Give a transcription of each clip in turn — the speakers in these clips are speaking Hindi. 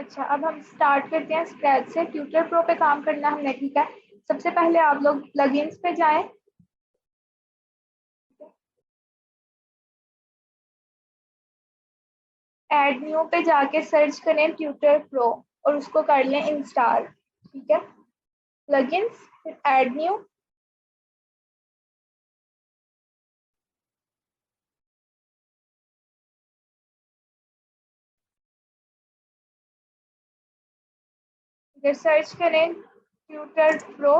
अच्छा, अब हम स्टार्ट करते हैं स्क्रैच से। ट्यूटर प्रो पे काम करना हमने, ठीक है। सबसे पहले आप लोग प्लगइन्स पे जाएं। ऐड न्यू पे जाके सर्च करें ट्यूटर प्रो और उसको कर लें इंस्टॉल, ठीक है। प्लगइन्स, फिर ऐड न्यू। फिर सर्च करें ट्यूटर प्रो।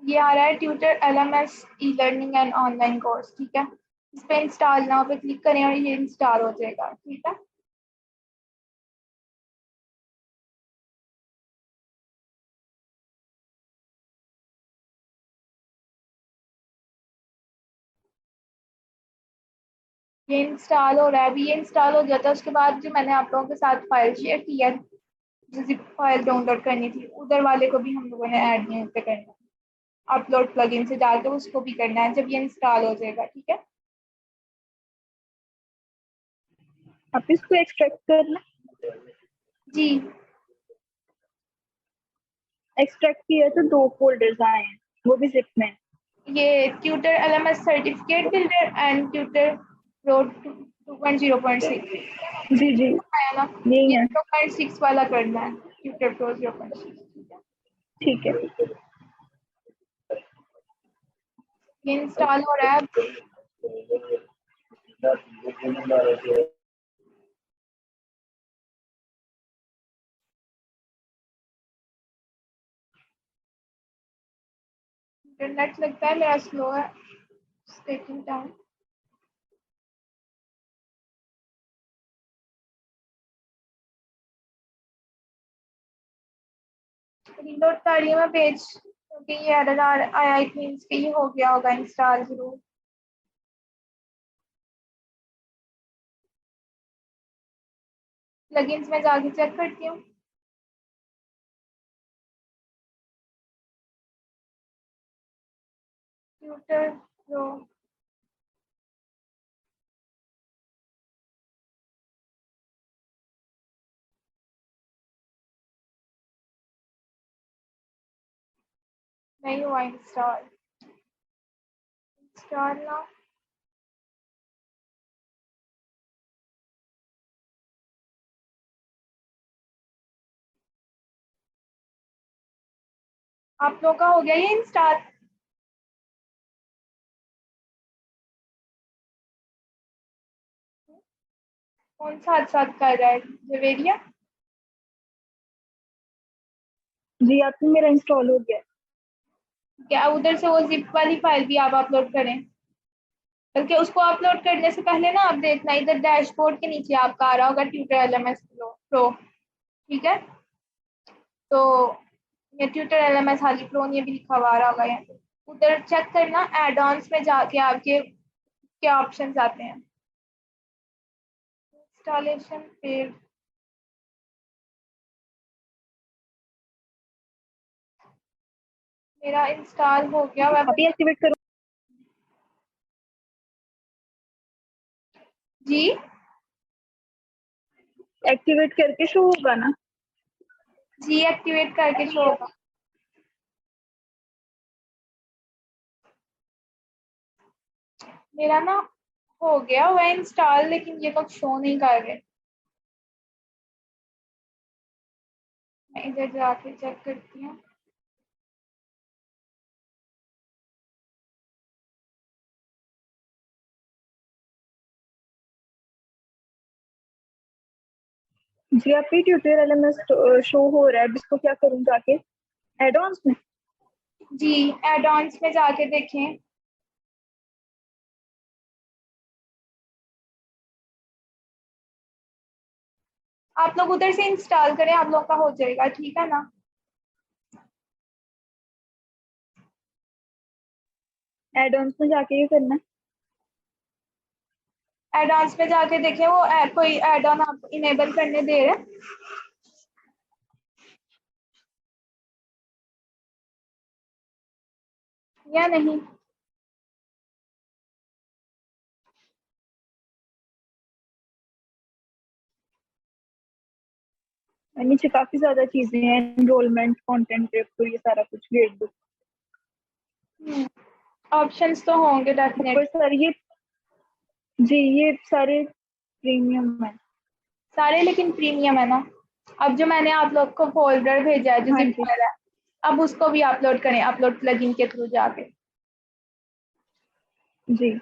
ये आ रहा है tutor LMS e learning and online course, ठीक है। इस पे इंस्टॉल नाउ पे क्लिक करें और ये इंस्टॉल हो जाएगा, ठीक है। ये इंस्टॉल हो रहा है। अभी ये इंस्टॉल हो जाता है, उसके बाद जो मैंने आप लोगों के साथ फाइल शेयर की है, जो जिप फाइल डाउनलोड करनी थी, उधर वाले को भी हम लोगों ने ऐड नहीं पे करना है। अपलोड प्लगइन से डाल के उसको भी करना है जब ये इंस्टॉल हो जाएगा, ठीक है। आप इसको एक्सट्रैक्ट करना। जी, एक्सट्रैक्ट किया तो 2 फोल्डर्स आए हैं, वो भी जिप में। ये tutor LMS certificate builder and tutor pro 2.0.6 जी जी, आया ना। यही ये है। 0.6 वाला करना है, ट्यूटर प्रो 0.6, ठीक है। ठीक है। ये इंस्टॉल हो रहा है। इंटरनेट लगता है मेरा स्लो है, टेकिंग टाइम। रीलोड कर रही हूँ मैं पेज, क्योंकि ये एरर आया आई मींस कि ये हो गया होगा इंस्टॉल जरूर। प्लगइन्स में जाके चेक करती हूँ। ट्यूटर प्रो, नहीं हुआ इंस्टॉल। इंस्टॉल ना, आप लोग का हो गया ये इंस्टॉल। कौन सा हाथ साथ कर रहा है, जवेरिया? जी, आपको मेरा इंस्टॉल हो गया। क्या उधर से वो जिप वाली फाइल भी आप अपलोड करें? बल्कि उसको अपलोड करने से पहले ना आप देखना, इधर डैशबोर्ड के नीचे आपका आ रहा होगा ट्यूटर LMS प्रो, ठीक है। तो ये ट्यूटर LMS हाली प्रो ये भी लिखा हुआ आ रहा होगा यहाँ पे। उधर चेक करना, एड ऑन्स में जाके आपके क्या ऑप्शंस आते हैं। इंस्टॉलेशन फिर मेरा इंस्टॉल हो गया आप वेब। ही एक्टिवेट करो। जी, एक्टिवेट करके शो होगा ना। जी एक्टिवेट करके शो होगा। मेरा ना हो गया हुआ इंस्टॉल, लेकिन ये लोग शो नहीं कर रहे। मैं इधर जाके चेक करती हूँ। जी, आप ही ट्यूटोरियल में शो हो रहा है। अब इसको क्या करूँ जाके एडवांस में? जी, एड ऑन्स में जाके देखें। आप लोग उधर से इंस्टॉल करें, आप लोग का हो जाएगा, ठीक है ना। एडवांस में जाके ये करना है। एड ऑन्स में जाके देखें, वो कोई एड ऑन आप इनेबल करने दे रहे हैं। या नहीं? नीचे काफी ज्यादा चीजें हैं, एनरोलमेंट, कंटेंट, तो ये सारा कुछ, ग्रेड बुक। ऑप्शंस तो होंगे डेफिनेट। ऊपर सर ये, जी ये सारे प्रीमियम है। सारे लेकिन प्रीमियम है ना। अब जो मैंने आप लोग को फोल्डर भेजा है जो हाँ जिप जी। फाइल है, अब उसको भी अपलोड करें, अपलोड प्लगइन के थ्रू जाके। जी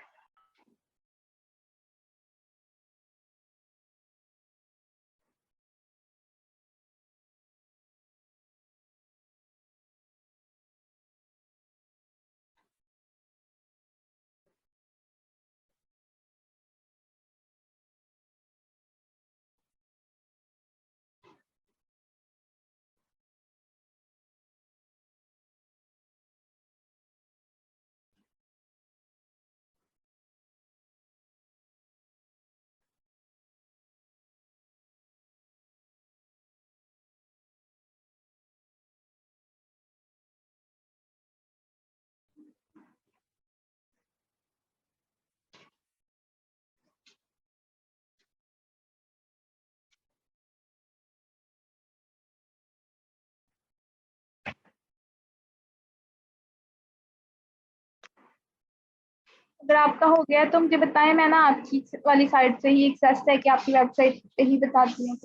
अगर आपका हो गया तो मुझे बताएं, मैं ना आपकी वाली साइट से ही एक्सेस है कि आपकी वेबसाइट पे ही बताती हूँ।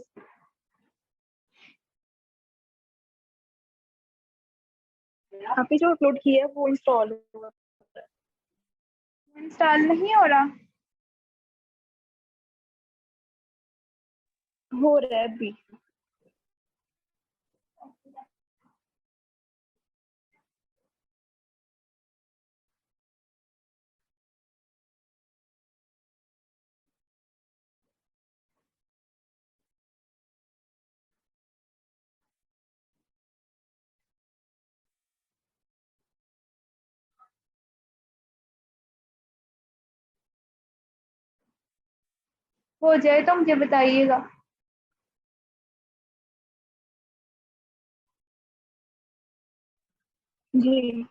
आपने जो अपलोड किया है वो इंस्टॉल इंस्टॉल नहीं हो रहा। हो रहा है अभी। हो जाए तो मुझे बताइएगा। जी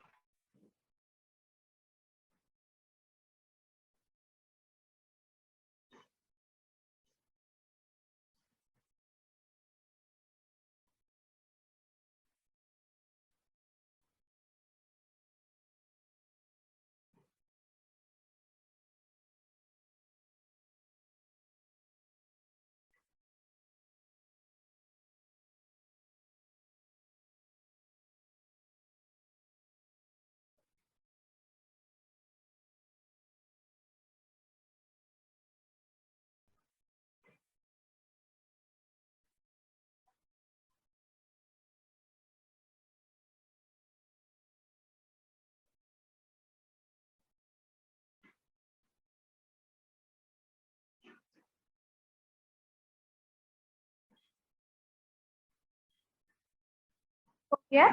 हो गया।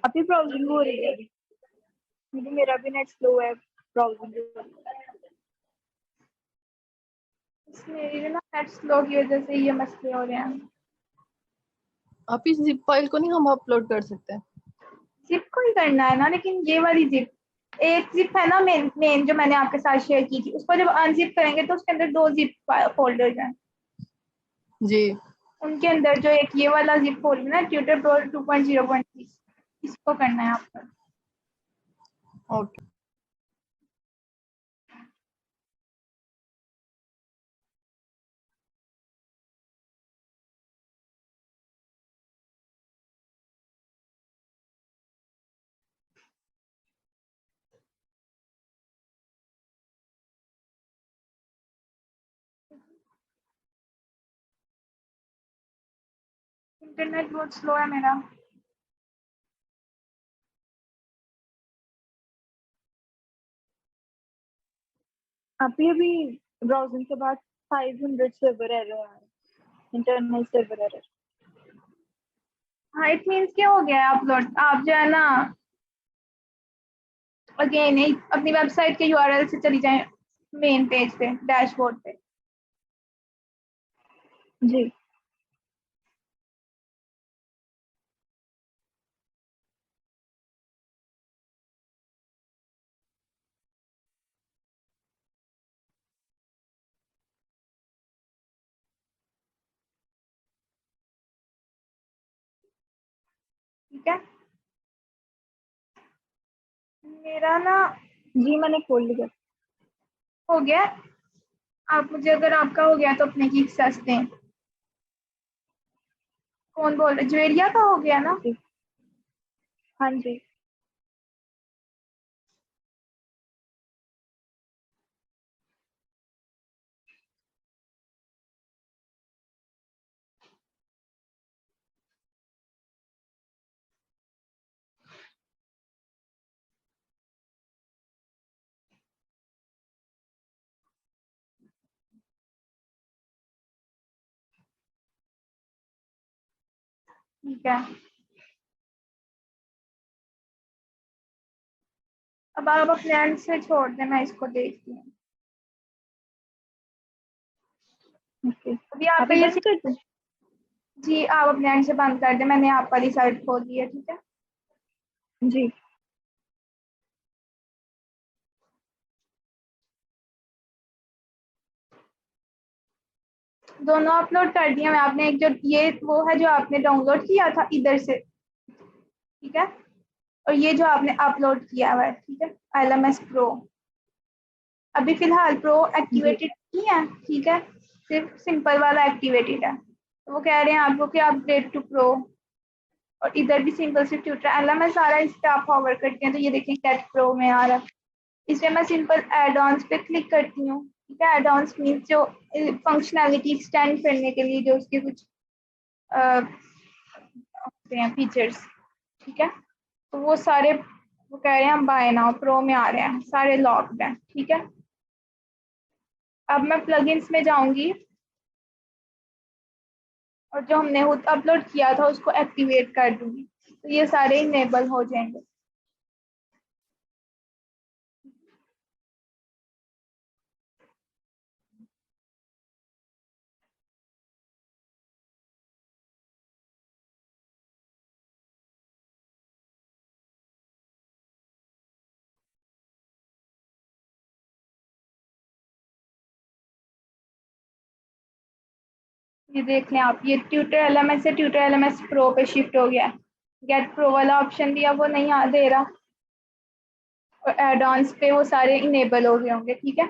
अभी ब्राउजिंग हो रही है, क्योंकि मेरा भी नेट स्लो है, ब्राउजिंग। मेरी ना नेट स्लो की वजह से ये मसले हो रहे हैं। आप इस जिप फाइल को नहीं हम अपलोड कर सकते? जिप को ही करना है ना, लेकिन ये वाली जिप, एक जिप है ना मेन मेन जो मैंने आपके साथ शेयर की थी, उसको जब अनजिप करेंगे तो उसके अंदर 2 जिप फोल्डर्स हैं। जी उनके अंदर जो एक ये वाला जिप फोल्डर है ट्यूटर प्रो 2.0.3, इसको करना है आपको। ओके। इंटरनेट बहुत स्लो है मेरा। अभी ब्राउजिंग के बाद 500 सर्वर एरर आ रहा है, इंटरनल सर्वर एरर। हाँ, इट मीन्स क्या हो गया है अपलोड। आप जो है ना अगेन अपनी वेबसाइट के यूआरएल से चली जाएं मेन पेज पे, डैशबोर्ड पे। जी ठीक है। मेरा ना जी मैंने खोल लिया। हो गया। आप मुझे, अगर आपका हो गया तो अपने की एक्सेस दें। कौन बोल रहे? ज्वेरिया का हो गया ना? जी हाँ जी। ठीक है। अब आप अपने एंड से छोड़ दें, मैं इसको देखती हूँ। ओके अभी आपका अभी ये बंद कर दूं? जी, आप अपने एंड से बंद कर दें, मैंने आप वाली साइड खोल दी है। ठीक है। जी दोनों अपलोड कर दिए मैं। आपने एक जो ये वो है जो आपने डाउनलोड किया था इधर से, ठीक है, और ये जो आपने अपलोड किया हुआ है, ठीक है, LMS प्रो। अभी फिलहाल प्रो जी एक्टिवेटेड नहीं है, ठीक है, सिर्फ सिंपल वाला एक्टिवेटेड है। तो वो कह रहे हैं आपको कि अपग्रेड टू प्रो, और इधर भी सिंपल से ट्यूटर LMS सारा इस पे आप फॉरवर्ड करते हैं तो ये देखें गेट प्रो में आ रहा है। इसमें मैं सिंपल एड ऑन्स पे क्लिक करती हूँ। ठीक है, एड ऑन्स मीन्स जो फंक्शनैलिटी एक्सटेंड करने के लिए जो उसके कुछ होते हैं फीचर्स, ठीक है, तो वो सारे वो कह रहे हैं हम बाय नाउ प्रो में आ रहे हैं, सारे लॉक्ड हैं। ठीक है। अब मैं प्लगइन्स में जाऊंगी और जो हमने अपलोड किया था उसको एक्टिवेट कर दूंगी, तो ये सारे इनेबल हो जाएंगे। ये देख लें आप, ये ट्यूटर LMS से ट्यूटर LMS प्रो पे शिफ्ट हो गया है। गेट प्रो वाला ऑप्शन भी अब वो नहीं दे रहा, और एड ऑन्स पे वो सारे इनेबल हो गए होंगे। ठीक है।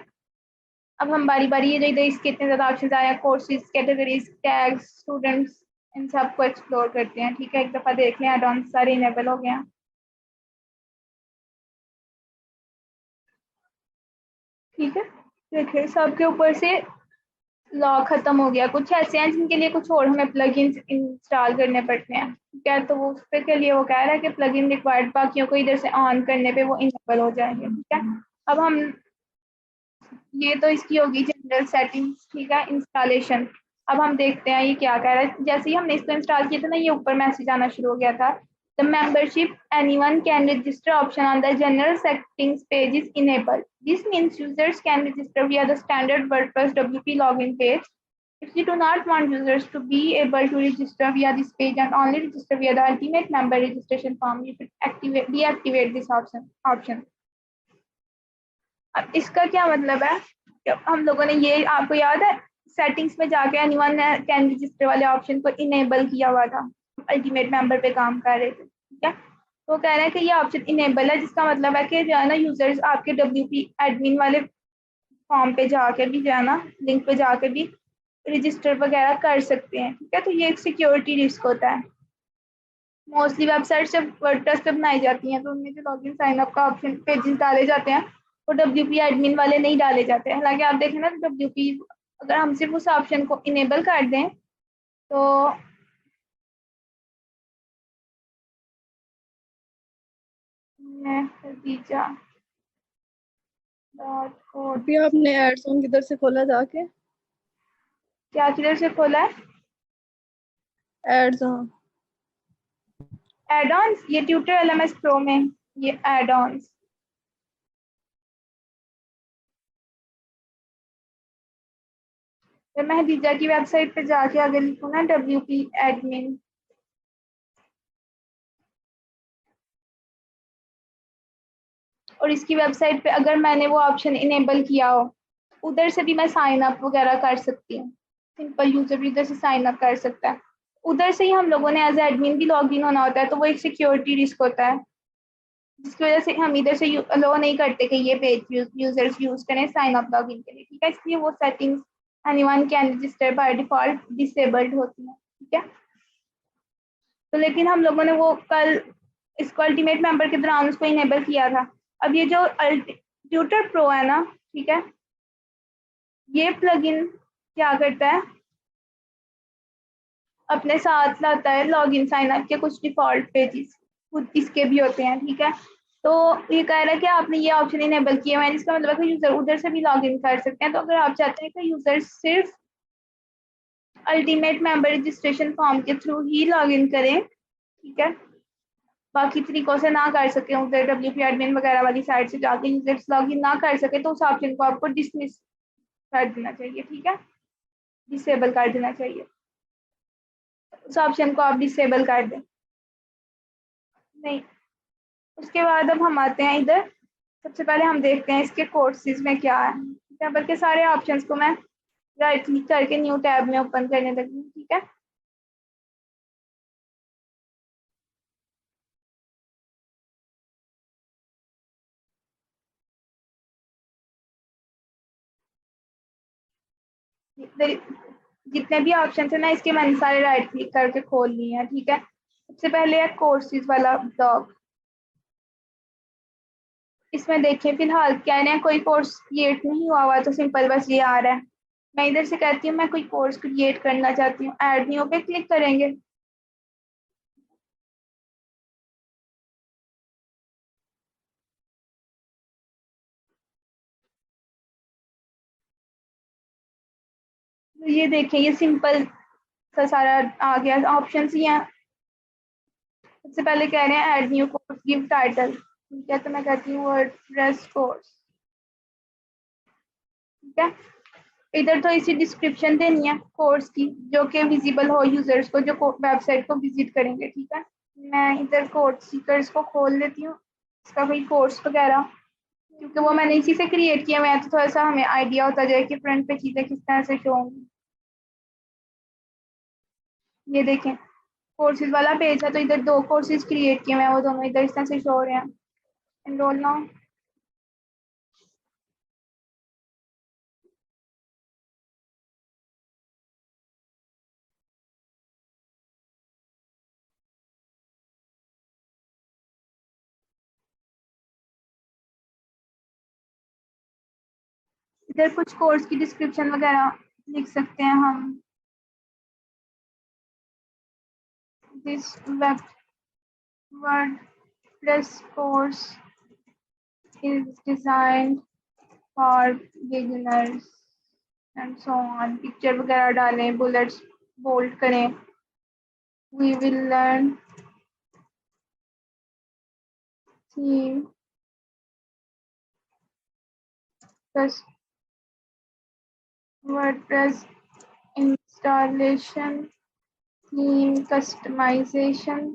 अब हम बारी बारी ये जो इसके इतने ज़्यादा ऑप्शन आ रहे हैं, कोर्सेज, कैटेगरीज, टैग्स, स्टूडेंट्स, इन सबको एक्सप्लोर करते हैं। ठीक है, एक दफ़ा देख लें, एड ऑन्स सारे इनेबल हो गए हैं। ठीक है, देखिए सबके ऊपर से लॉक खत्म हो गया। कुछ ऐसे हैं जिनके लिए कुछ और हमें प्लगइन्स इंस्टॉल करने पड़ते हैं। ठीक है, तो वो उसके के लिए वो कह रहा है कि प्लगइन रिक्वायर्ड, बाकियों को इधर से ऑन करने पे वो इनेबल हो जाएंगे। ठीक है। अब हम, ये तो इसकी होगी जनरल सेटिंग्स। ठीक है, इंस्टॉलेशन। अब हम देखते हैं ये क्या कह रहा है। जैसे ही हमने इसको इंस्टॉल किया था ना, ये ऊपर मैसेज आना शुरू हो गया था, the membership anyone can register option on the general settings page is enable, this means users can register via the standard WordPress WP login page. If you do not want users to be able to register via this page and only register via the ultimate member registration form, you should deactivate this option. अब इसका क्या मतलब है? हम लोगों ने ये, आपको याद है, सेटिंग्स में जाके एनीवन कैन रजिस्टर वाले ऑप्शन को इनेबल किया हुआ था, अल्टीमेट मेंबर पे काम कर रहे थे। ठीक है, तो कह रहे हैं कि ये ऑप्शन इनेबल है, जिसका मतलब है कि जो है ना यूजर्स आपके WP एडमिन वाले फॉर्म पे जाके भी जो है ना, लिंक पे जाके भी रजिस्टर वगैरह कर सकते हैं। ठीक है, तो ये एक सिक्योरिटी रिस्क होता है। मोस्टली वेबसाइट जब वर्डप्रेस पे बनाई जाती हैं तो उनमें जो लॉगिन साइन अप का ऑप्शन पेजेस डाले जाते हैं वो WP एडमिन वाले नहीं डाले जाते। हालांकि आप देखें ना, तो WP, अगर हम सिर्फ उस ऑप्शन को इनेबल कर दें तो मैं खदीजा .कोड, अभी आपने एड्स ऑन किधर से खोला जाके? क्या किधर से खोला है? Ads on. एड ऑन्स, ये ट्यूटर LMS प्रो में ये एड ऑन्स। तो मैं खदीजा की वेबसाइट पे जाके अगर लिखूँ ना WP एडमिन, और इसकी वेबसाइट पे अगर मैंने वो ऑप्शन इनेबल किया हो, उधर से भी मैं साइन अप वगैरह कर सकती हूँ। सिंपल यूजर भी इधर से साइन अप कर सकता है। उधर से ही हम लोगों ने एज एडमिन भी लॉग इन होना होता है, तो वो एक सिक्योरिटी रिस्क होता है, जिसकी वजह से हम इधर से अलो नहीं करते कि ये पेज यूजर्स यूज करें साइन अप लॉगिन के लिए, ठीक है। इसलिए वो settings anyone can register by default disabled होती हैं, ठीक है। तो लेकिन हम लोगों ने वो कल इसको अल्टीमेट मेंबर के दौरान उसको इनेबल किया था। अब ये जो ट्यूटर प्रो है ना, ठीक है, ये प्लगइन क्या करता है, अपने साथ लाता है लॉगिन साइन अप के कुछ डिफॉल्ट पेजेस, खुद इसके भी होते हैं, ठीक है। तो ये कह रहा है कि आपने ये ऑप्शन इनेबल किया है, जिसका मतलब है कि यूजर उधर से भी लॉगिन कर सकते हैं। तो अगर आप चाहते हैं कि यूजर सिर्फ अल्टीमेट मेंबर रजिस्ट्रेशन फॉर्म के थ्रू ही लॉगिन करें, ठीक है, बाकी तरीकों से ना कर सके, उधर WP एडमिन वगैरह वाली साइट से जाके यूजर्स लॉगिन ना कर सके, तो उस ऑप्शन को आपको डिसमिस कर देना चाहिए, ठीक है, डिसेबल कर देना चाहिए, उस ऑप्शन को आप डिसेबल कर दें। नहीं, उसके बाद अब हम आते हैं इधर, सबसे पहले हम देखते हैं इसके कोर्सेज में क्या है, ठीक है। बल्कि सारे ऑप्शंस को मैं राइट क्लिक करके न्यू टैब में ओपन करने लगी हूँ, ठीक है। जितने भी ऑप्शन है ना, इसके मैंने सारे राइट क्लिक करके खोल लिए हैं, ठीक है। सबसे पहले है कोर्सेज वाला ब्लॉग, इसमें देखिए फिलहाल कह रहे हैं कोई कोर्स क्रिएट नहीं हुआ हुआ, तो सिंपल बस ये आ रहा है। मैं इधर से कहती हूँ मैं कोई कोर्स क्रिएट करना चाहती हूँ, ऐड न्यू पे क्लिक करेंगे। तो ये देखिए ये सिंपल सा सारा आ गया, ऑप्शन ही हैं। सबसे पहले कह रहे हैं add new course give title, ठीक है, तो मैं कहती हूँ वर्डप्रेस कोर्स, ठीक है। इधर तो इसी डिस्क्रिप्शन देनी है कोर्स की, जो कि विजिबल हो यूजर्स को, जो वेबसाइट को विजिट करेंगे, ठीक है। मैं इधर कोर्स सीकर्स को खोल लेती हूँ, इसका कोई कोर्स वगैरह, क्योंकि वो मैंने इसी से क्रिएट किया हुआ है, तो थोड़ा सा हमें आइडिया होता जाए कि फ्रंट पे चीजें किस तरह से शो होंगी। ये देखें कोर्सेज वाला पेज है, तो इधर 2 कोर्सेज क्रिएट किए हुए हैं, वो दोनों इधर इस तरह से शो हो रहे हैं। एनरोल नाउ, इधर कुछ कोर्स की डिस्क्रिप्शन वगैरह लिख सकते हैं हम। This web WordPress course is designed for beginners and so on। Picture वगैरह डालें, बुलेट्स बोल्ड करें। We will learn theme plus WordPress installation, theme customization,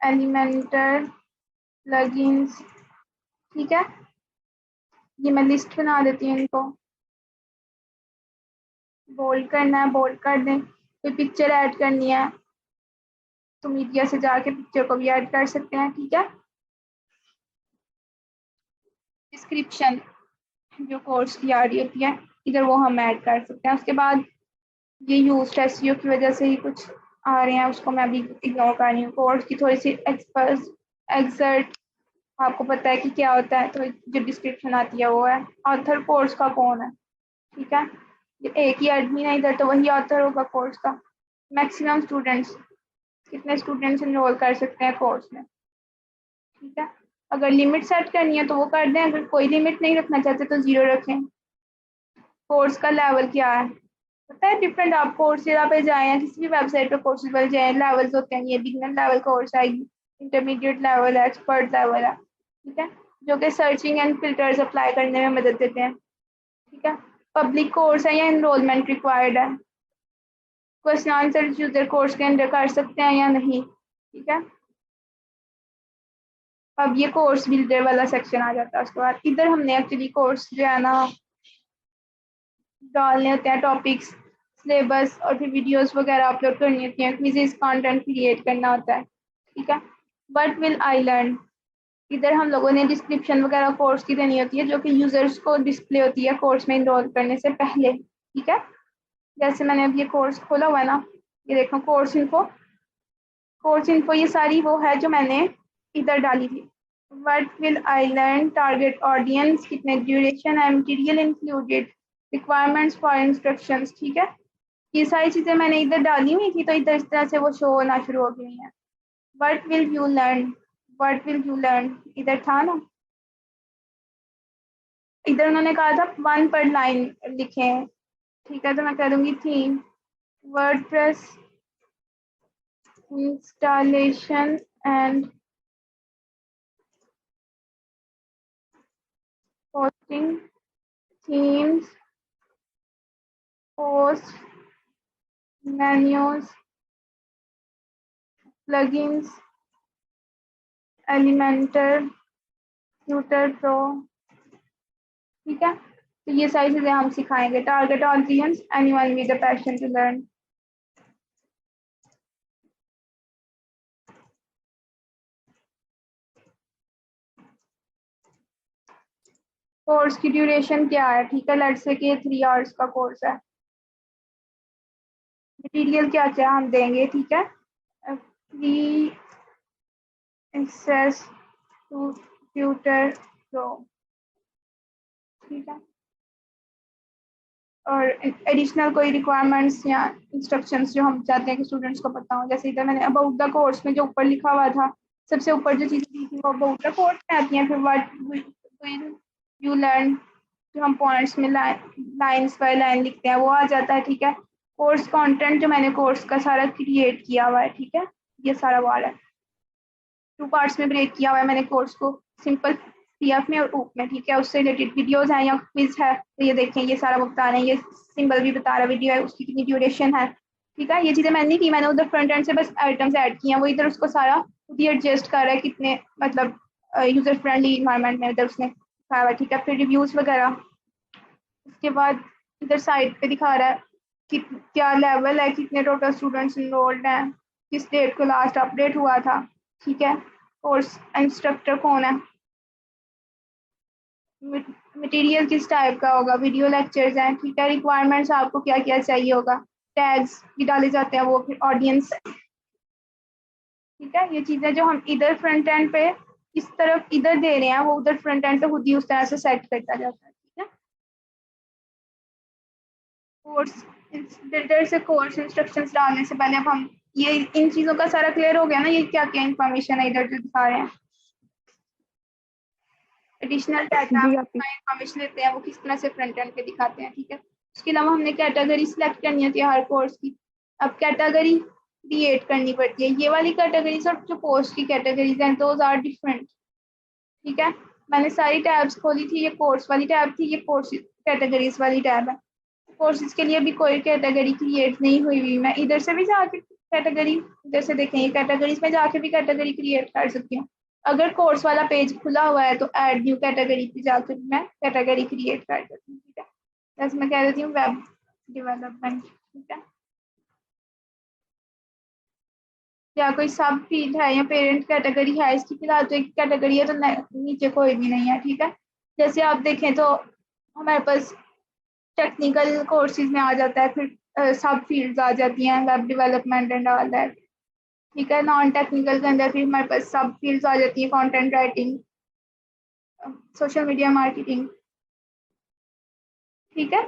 Elementor plugins, ठीक है। ये मैं लिस्ट बना देती हूँ, इनको बोल्ड करना है, बोल्ड कर दें। कोई पिक्चर ऐड करनी है तो मीडिया से जाके पिक्चर को भी ऐड कर सकते हैं, ठीक है। डिस्क्रिप्शन जो कोर्स की आ रही होती है, इधर वो हम ऐड कर सकते हैं। उसके बाद ये यूज एसईओ की वजह से ही कुछ आ रहे हैं, उसको मैं अभी इग्नोर कर रही हूँ। कोर्स की थोड़ी सी एक्सर्ट, आपको पता है कि क्या होता है, तो जो डिस्क्रिप्शन आती है वो है। ऑथर कोर्स का कौन है, ठीक है, ये एक ही एडमिन है इधर, तो वही ऑथर होगा कोर्स का। मैक्सिमम स्टूडेंट्स, कितने स्टूडेंट्स इनरोल कर सकते हैं कोर्स में, ठीक है। अगर लिमिट सेट करनी है तो वो कर दें, अगर कोई लिमिट नहीं रखना चाहते तो 0 रखें। कोर्स का लेवल क्या है पता है, डिफरेंट, आप कोर्सेरा पे जाएं या किसी भी वेबसाइट पे कोर्सेज पर जाएं, लेवल्स होते हैं। ये बिगिनर लेवल कोर्स है, इंटरमीडिएट लेवल है, एक्सपर्ट लेवल है, ठीक है, जो कि सर्चिंग एंड फिल्टर्स अप्लाई करने में मदद देते हैं, ठीक है। पब्लिक कोर्स है या इनरोलमेंट रिक्वायर्ड है, क्वेश्चन आंसर यूजर कोर्स के अंदर कर सकते हैं या नहीं, ठीक है। अब ये कोर्स बिल्डर वाला सेक्शन आ जाता है। उसके बाद इधर हमने एक्चुअली कोर्स जो है ना डालने होते हैं टॉपिक्स, सिलेबस और फिर वीडियोस वगैरह अपलोड करनी होती हैं, क्विज़ेस कंटेंट क्रिएट करना होता है, ठीक है। व्हाट विल आई लर्न, इधर हम लोगों ने डिस्क्रिप्शन वगैरह कोर्स की देनी होती है जो कि यूजर्स को डिस्प्ले होती है कोर्स में इनरोल करने से पहले, ठीक है। जैसे मैंने अब ये कोर्स खोला हुआ है ना, ये देखो कोर्स इन्फो ये सारी वो है जो मैंने इधर डाली थी। What will I learn, target audience, कितने ड्यूरेशन है, material included, requirements for instructions, ठीक है। ये सारी चीजें मैंने इधर डाली हुई थी तो इधर इस तरह से वो शो होना शुरू हो गई हैं। What will you learn, what will you learn इधर था ना, इधर उन्होंने कहा था 1 पर लाइन लिखें, ठीक है। तो मैं कह दूंगी theme WordPress installation and hosting, themes, posts, menus, plugins, Elementor, Tutor Pro, ठीक है। तो ये सारी चीजें हम सिखाएंगे। Target audience anyone with a passion to learn. Course की ड्यूरेशन क्या है, ठीक है। लेट्स से कि 3 आवर्स का कोर्स है। मटेरियल क्या क्या हम देंगे, ठीक है। Free access to tutor pro, ठीक है। और एडिशनल कोई रिक्वायरमेंट्स या इंस्ट्रक्शंस जो हम चाहते हैं कि स्टूडेंट्स को पता हो, जैसे इधर मैंने अबाउट द कोर्स में जो ऊपर लिखा हुआ था, सबसे ऊपर जो चीज़ें दी थी वो अबाउट द कोर्स में आती हैं। फिर व्हाट विल यू लर्न, जो हम पॉइंट्स में लाइन्स बाय लाइन लिखते हैं वो आ जाता है, ठीक है। कोर्स कंटेंट जो मैंने कोर्स का सारा क्रिएट किया हुआ है, ठीक है। ये सारा वाला है, 2 पार्ट्स में ब्रेक किया हुआ है मैंने कोर्स को, सिंपल पीएफ में और ऊप में, ठीक है। उससे रिलेटेड वीडियोस हैं या क्विज है तो ये देखें, ये सारा वो बता रहे हैं, ये सिंबल भी बता रहा वीडियो है उसकी कितनी ड्यूरेशन है, ठीक है। ये चीज़ें मैंने नहीं की, मैंने उधर फ्रंट एंड से बस आइटम्स ऐड किए हैं, वो इधर उसको सारा खुद ही एडजस्ट कर रहा है कितने मतलब यूजर फ्रेंडली इन्वायरमेंट में इधर उसने दिखाया हुआ है, ठीक है। फिर रिव्यूज़ वगैरह, उसके बाद इधर साइड पे दिखा रहा है कि क्या लेवल है, कितने टोटल स्टूडेंट्स इनरोल्ड हैं, किस डेट को लास्ट अपडेट हुआ था, ठीक है। कोर्स इंस्ट्रक्टर कौन है, मटेरियल किस टाइप का होगा, वीडियो लेक्चर्स हैं, ठीक है। रिक्वायरमेंट्स आपको क्या क्या चाहिए होगा, टैग्स भी डाले जाते हैं, वो फिर ऑडियंस, ठीक है। ये चीज़ें जो हम इधर फ्रंट एंड पे इस तरफ इधर दे रहे हैं वो उधर फ्रंट एंड पे खुद ही उस तरह से सेट करता जाता है, ठीक है। कोर्स इधर से कोर्स इंस्ट्रक्शंस डालने से पहले अब हम ये इन चीज़ों का सारा क्लियर हो गया ना, ये क्या क्या इन्फॉर्मेशन है इधर जो दिखा रहे हैं। एडिशनल डाटा जी आप इंफॉर्मेशन लेते हैं वो किस तरह से फ्रंट एंड पे दिखाते हैं, ठीक है। उसके अलावा हमने कैटेगरी सिलेक्ट करनी होती है हर कोर्स की। अब कैटेगरी क्रिएट करनी पड़ती है, ये वाली कैटेगरीज और जो पोस्ट की कैटेगरीज हैं दोज आर डिफरेंट, ठीक है। मैंने सारी टैब्स खोली थी, ये कोर्स वाली टैब थी, ये कोर्स कैटेगरीज वाली टैब है। कोर्सेज के लिए भी कोई कैटेगरी क्रिएट नहीं हुई हुई, मैं इधर से भी जाके कैटेगरी, जैसे देखें ये कैटेगरीज में जाके भी कैटेगरी क्रिएट कर सकती हूँ। अगर कोर्स वाला पेज खुला हुआ है तो ऐड न्यू कैटेगरी पे जाकर मैं कैटेगरी क्रिएट कर सकती हूँ, ठीक है। जैसे मैं कह देती हूँ वेब डेवलपमेंट, ठीक है। या कोई सब फील्ड है या पेरेंट कैटेगरी है, इसकी फिलहाल तो एक कैटेगरी है तो नीचे कोई भी नहीं है, ठीक है। जैसे आप देखें तो हमारे पास टेक्निकल कोर्सेज में आ जाता है, फिर सब फील्ड्स आ जाती हैं, web development and all that, ठीक है। नॉन टेक्निकल के अंदर फिर हमारे पास सब फील्ड्स आ जाती हैं, content writing, social media marketing, ठीक है।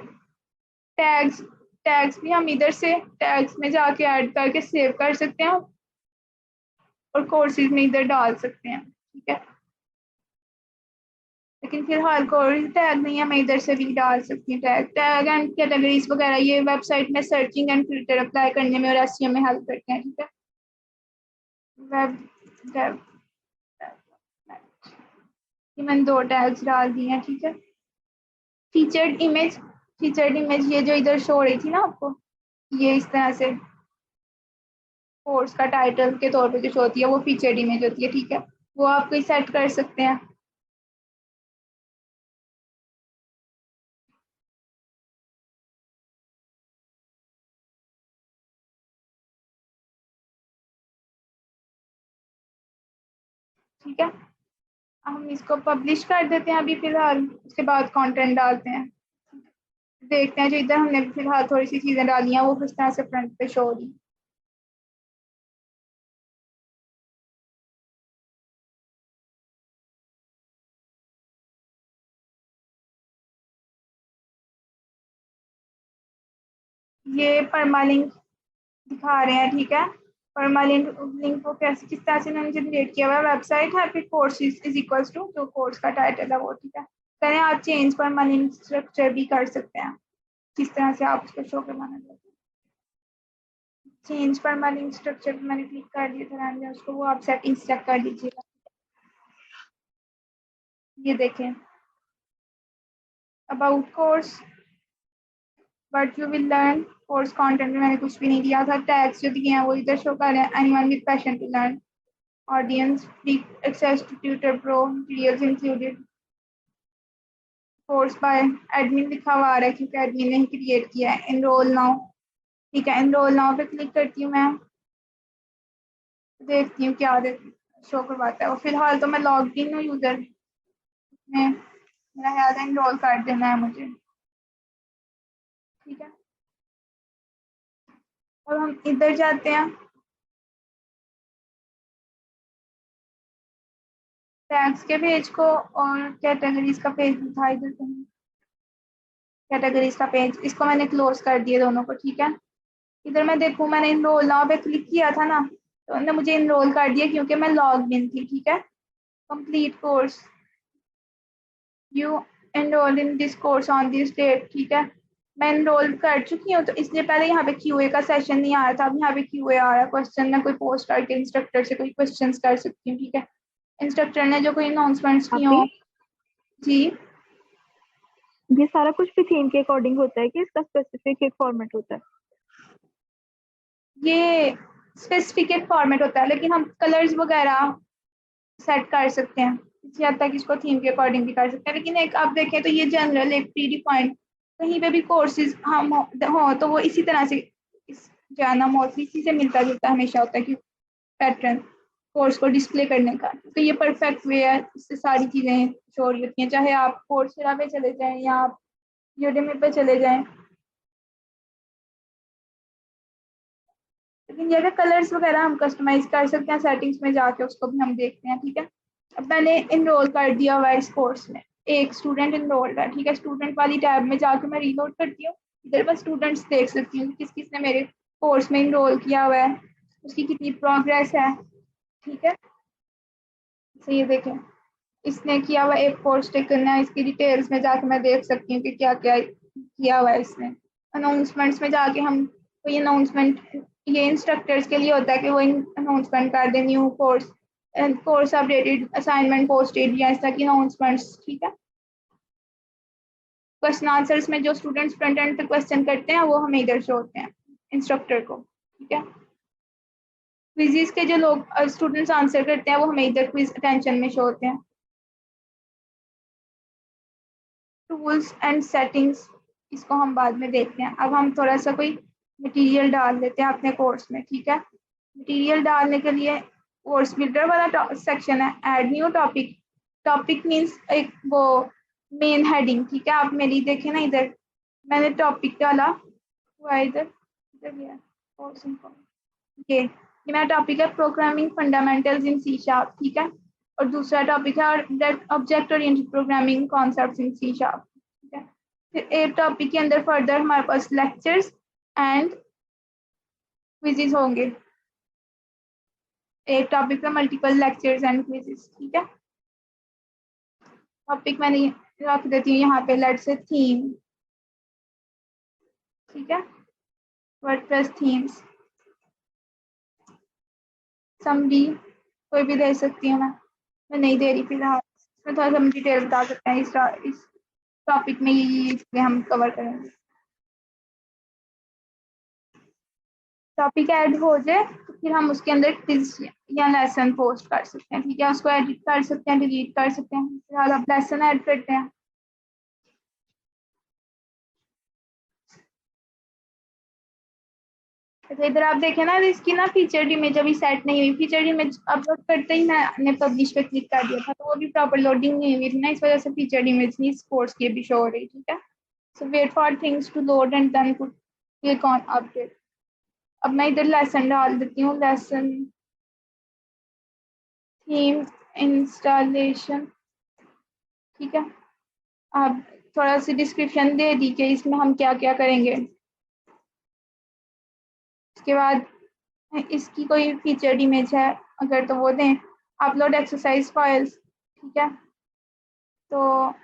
टैग्स टैग्स भी हम इधर से टैग्स में जाके ऐड करके सेव कर सकते हैं और कोर्सेज में इधर डाल सकते हैं, ठीक है। लेकिन फिलहाल कोई टैग नहीं है, मैं इधर से भी डाल सकती हूँ टैग एंड कैटेगरीज वगैरह, ये वेबसाइट में सर्चिंग एंड फिल्टर अप्लाई करने में और एसईओ में हेल्प करते हैं, ठीक है। वेब डेव, ये मैंने 2 टैग्स डाल दिए हैं, ठीक है। फीचर्ड इमेज ये जो इधर शो हो रही थी ना आपको, ये इस तरह से कोर्स का टाइटल के तौर पे जो शो होती है वो फीचर्ड इमेज होती है, ठीक है। वो आप कोई सेट कर सकते हैं। ठीक है, हम इसको पब्लिश कर देते हैं अभी फिलहाल, उसके बाद कंटेंट डालते हैं। देखते हैं जो इधर हमने फिलहाल थोड़ी सी चीज़ें डाली हैं वो किस तरह से फ्रंट पे शो हो रही। ये परमालिंक दिखा रहे हैं, ठीक है। परमालिंक लिंक को कैसे किस तरह से मैंने जनरेट किया हुआ है, वेबसाइट है, फिर कोर्स इज इक्वल्स टू जो कोर्स का टाइटल है वो, ठीक है। करें आप चेंज परमालिंक स्ट्रक्चर भी कर सकते हैं, किस तरह से आप उसको शो करवाना चाहते हैं। चेंज परमालिंक स्ट्रक्चर पे मैंने क्लिक कर दिया था, उसको वो आप सेटिंग्स चेक कर लीजिएगा। ये देखें, about course, but you will learn, course content में मैंने कुछ भी नहीं दिया था। टैग्स जो दिए हैं वो इधर शो कर रहे हैं, anyone with passion to learn, audience, free access to tutor pro, materials included, course by admin लिखा हुआ आ रहा है क्योंकि एडमिन ने ही क्रिएट किया है। एनरोल नाउ, ठीक है, एनरोल नाउ पे क्लिक करती हूँ मैं, देखती हूँ क्या शो करवाता है वो। फिलहाल तो मैं लॉग इन हूँ यूजर में, मेरा ख्याल है एनरोल कर देना है मुझे, ठीक है। और हम इधर जाते हैं, टैग्स के पेज को और कैटेगरीज का पेज दिखाई देते हैं। कैटेगरीज का पेज, इसको मैंने क्लोज कर दिया दोनों को, ठीक है। इधर मैं देखूँ, मैंने इनरोल नाउ पे क्लिक किया था ना, तो उन्होंने मुझे इनरोल कर दिया क्योंकि मैं लॉग इन थी, ठीक है। Complete course, you enrol in this course on this date, ठीक है। मैं एनरोल कर चुकी हूँ, तो इसलिए पहले यहाँ पे क्यूए का सेशन नहीं आ रहा था, अब यहाँ पे क्यूए आ रहा है। क्वेश्चन में कोई पोस्ट करके इंस्ट्रक्टर से कोई क्वेश्चंस कर सकती हूँ, ठीक है। इंस्ट्रक्टर ने जो कोई अनाउंसमेंट्स की हो। जी, ये सारा कुछ भी थीम के अकॉर्डिंग होता है कि इसका स्पेसिफिक एक फॉर्मेट होता है? ये स्पेसिफिक एक फॉर्मेट होता है, लेकिन हम कलर्स वगैरह सेट कर सकते हैं, इसी हद तक इसको थीम के अकॉर्डिंग भी कर सकते हैं। लेकिन एक आप देखें तो ये जनरल एक प्री डिफाइंड, कहीं पे भी कोर्सेज हम हो तो वो इसी तरह से इस जाना मोस्टली इसी से मिलता जुलता हमेशा होता है कि पैटर्न कोर्स को डिस्प्ले करने का। तो ये परफेक्ट वे है, इससे सारी चीज़ें शो हो रही होती हैं, चाहे आप कोर्सेरा पे चले जाएं या आप यूडेमी पे चले जाएं। लेकिन ये कलर्स वगैरह हम कस्टमाइज कर सकते हैं सेटिंग्स में जाके, उसको भी हम देखते हैं, ठीक है। अब मैंने इनरोल कर दिया हुआ है इस कोर्स में, एक स्टूडेंट इनरोल्ड है, ठीक है। स्टूडेंट वाली टैब में जाके मैं रीलोड करती हूँ, इधर मैं स्टूडेंट्स देख सकती हूँ किस किस ने मेरे कोर्स में इनरोल किया हुआ है, उसकी कितनी प्रोग्रेस है, ठीक है। तो ये देखें, इसने किया हुआ एक कोर्स टेकन है, इसकी डिटेल्स में जाके मैं देख सकती हूँ कि क्या क्या किया हुआ है इसने। अनाउंसमेंट्स में जाके हम कोई अनाउंसमेंट, ये इंस्ट्रक्टर्स के लिए होता है कि वो अनाउंसमेंट कर दे, new course, course updated, assignment posted, या इस तरह की अनाउंसमेंट्स, ठीक है। क्वेश्चन आंसर्स में जो स्टूडेंट्स फ्रंट एंड पे क्वेश्चन करते हैं वो हमें इधर शो होते हैं इंस्ट्रक्टर को, ठीक है। क्विज़िज के जो लोग स्टूडेंट्स आंसर करते हैं वो हमें इधर क्विज अटेंशन में शो होते हैं। टूल्स एंड सेटिंग्स, इसको हम बाद में देखते हैं। अब हम थोड़ा सा कोई मटेरियल डाल देते हैं अपने कोर्स में, ठीक है। मटेरियल डालने के लिए कोर्स बिल्डर वाला सेक्शन है, add new topic. Topic means एक वो मेन हेडिंग, ठीक है। आप मेरी देखें ना, इधर मैंने टॉपिक डाला हुआ है, इधर इधर गया कोर्स इन्फो, ये मेरा टॉपिक है programming fundamentals in C sharp, ठीक है। और दूसरा टॉपिक है object oriented programming concepts in C sharp, ठीक है। फिर एक टॉपिक के अंदर फर्दर हमारे पास लेक्चर्स एंड क्विज़ेस होंगे, एक टॉपिक पे मल्टीपल लेक्चर्स एंड क्विज़ेस, ठीक है। टॉपिक मैंने रख देती हूँ यहाँ पे, लेट्स से थीम, ठीक है। वर्डप्रेस थीम्स, समरी कोई भी दे सकती हूँ मैं नहीं दे रही फिलहाल। इसमें थोड़ा सा हम डिटेल बता सकते हैं, इस टॉपिक में ये चीज़ें हम कवर करेंगे। टॉपिक ऐड हो जाए तो फिर हम उसके अंदर क्विज या लेसन पोस्ट कर सकते हैं, ठीक है। उसको एडिट कर सकते हैं, डिलीट कर सकते हैं। फिलहाल अब लेसन ऐड करते हैं। तो इधर आप देखें ना, इसकी ना फीचर्ड इमेज अभी सेट नहीं हुई। फीचर्ड इमेज अपलोड करते ही मैंने पब्लिश पे क्लिक कर दिया था, तो वो भी प्रॉपर लोडिंग नहीं हुई थी ना, इस वजह से फीचर्ड इमेज नहीं इस कोर्स की भी शो हो रही। ठीक है, so wait for things to load and then click on update. अब मैं इधर लेसन डाल देती हूँ, लेसन थीम इंस्टॉलेशन। ठीक है, आप थोड़ा सी डिस्क्रिप्शन दे दी कि इसमें हम क्या क्या करेंगे। उसके बाद इसकी कोई फीचर्ड इमेज है अगर तो वो दें। Upload exercise files. ठीक है, तो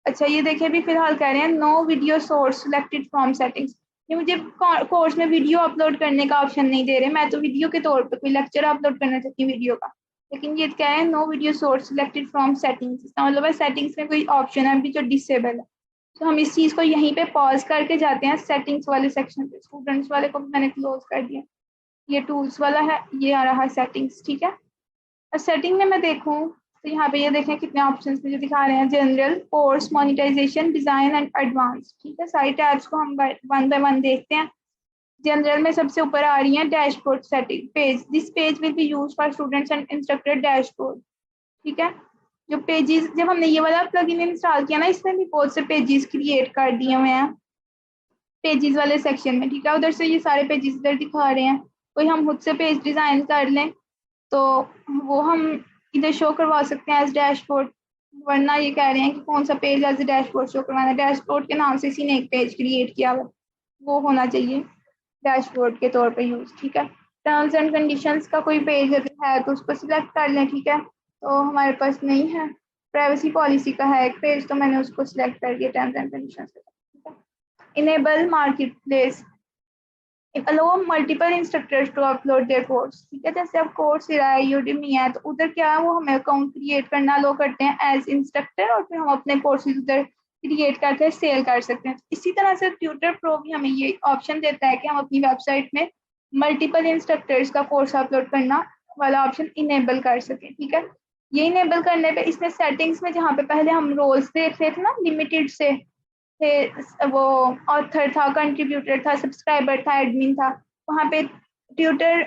अच्छा ये देखिए भी फिलहाल कह रहे हैं no video source selected from settings. ये मुझे कोर्स में वीडियो अपलोड करने का ऑप्शन नहीं दे रहे। मैं तो वीडियो के तौर पर कोई लेक्चर अपलोड करना चाहती हूँ वीडियो का, लेकिन ये कह रहे हैं no video source selected from settings. इसका मतलब है सेटिंग्स में कोई ऑप्शन है अभी जो डिसेबल है। तो हम इस चीज़ को यहीं पे पॉज करके जाते हैं सेटिंग्स वाले सेक्शन पे। स्टूडेंट्स वाले को मैंने क्लोज कर दिया, ये टूल्स वाला है, ये आ रहा है सेटिंग्स। ठीक है, और सेटिंग में मैं देखूँ तो यहाँ पे ये देखें कितने ऑप्शंस मुझे दिखा रहे हैं। General, course, monetisation, design and advance. ठीक है, सारी टैब्स को हम वन बाय वन देखते हैं। जनरल में सबसे ऊपर आ रही है dashboard setting page. This page will be used for students and instructor dashboard. ठीक है, जो पेजेस, जब हमने ये वाला प्लगइन इंस्टॉल किया ना, इसमें भी बहुत से पेजेस क्रिएट कर दिए हुए हैं पेजेस वाले सेक्शन में। ठीक है, उधर से ये सारे पेजेस इधर दिखा रहे हैं। कोई हम खुद से पेज डिजाइन कर लें तो वो हम इधर शो करवा सकते हैं एज डैशबोर्ड, वरना ये कह रहे हैं कि कौन सा पेज एज डैशबोर्ड शो करवाना है। डैशबोर्ड के नाम से इसी ने एक पेज क्रिएट किया हुआ, वो होना चाहिए डैशबोर्ड के तौर पे यूज। ठीक है, टर्म्स एंड कंडीशंस का कोई पेज अगर है तो उसको सिलेक्ट कर लें। ठीक है, तो हमारे पास नहीं है। प्राइवेसी पॉलिसी का है एक पेज, तो मैंने उसको सिलेक्ट कर दिया टर्म्स एंड कंडीशंस के साथ। Enable market place, allow multiple instructors to upload their course। ठीक है, जैसे अब कोर्स है, यूडेमी है, तो उधर क्या है, वो हमें अकाउंट क्रिएट करना अलो करते हैं एज इंस्ट्रक्टर, और फिर हम अपने कोर्सेज उधर क्रिएट करके सेल कर सकते हैं। इसी तरह से ट्यूटर प्रो भी हमें ये ऑप्शन देता है कि हम अपनी वेबसाइट में मल्टीपल इंस्ट्रक्टर्स का कोर्स अपलोड करना वाला ऑप्शन इनेबल कर सकें। ठीक है, ये इनेबल करने पे इसमें सेटिंग्स में जहाँ पे पहले हम रोल्स देख रहे थे ना, लिमिटेड से थे, वो ऑथर था, कंट्रीब्यूटर था, सब्सक्राइबर था, एडमिन था, वहाँ पे ट्यूटर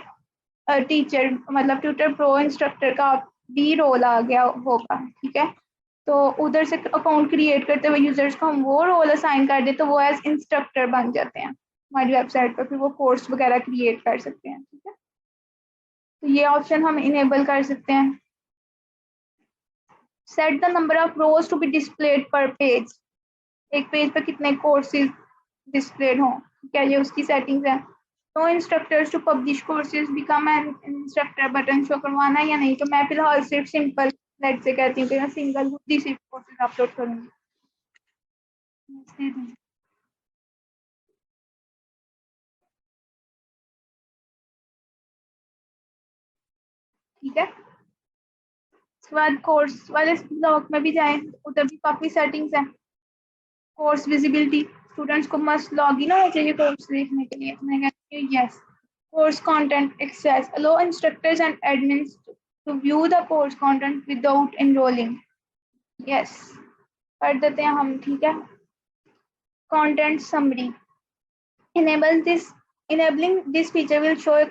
टीचर मतलब ट्यूटर प्रो इंस्ट्रक्टर का भी रोल आ गया होगा। ठीक है, तो उधर से अकाउंट क्रिएट करते हुए यूजर्स को हम वो रोल असाइन कर दे तो वो एज इंस्ट्रक्टर बन जाते हैं हमारी वेबसाइट पर, फिर वो कोर्स वगैरह क्रिएट कर सकते हैं। ठीक है, तो ये ऑप्शन हम इनेबल कर सकते हैं। Set the number of rows to be displayed per page, एक पेज पर कितने कोर्सेज डिस्प्लेड हों। क्या ये उसकी सेटिंग्स है। तो instructors to publish courses become an instructor button show करवाना है या नहीं, तो मैं फिलहाल सिर्फ सिंपल लेट से कहती हूँ कि मैं सिंगल सिर्फ कोर्सेज अपलोड करूँगी। ठीक है, उसके बाद कोर्स वाले ब्लॉक में भी जाएं, उधर भी काफ़ी सेटिंग्स हैं। कोर्स विजिबिलिटी, स्टूडेंट्स को मस्ट लॉग इन होना चाहिए कोर्स देखने के लिए, मैं कहती हूँ yes. Course content access, allow instructors and admins to view the course content without enrolling, yes कर देते हैं हम। ठीक है, content summary, enabling this feature will show a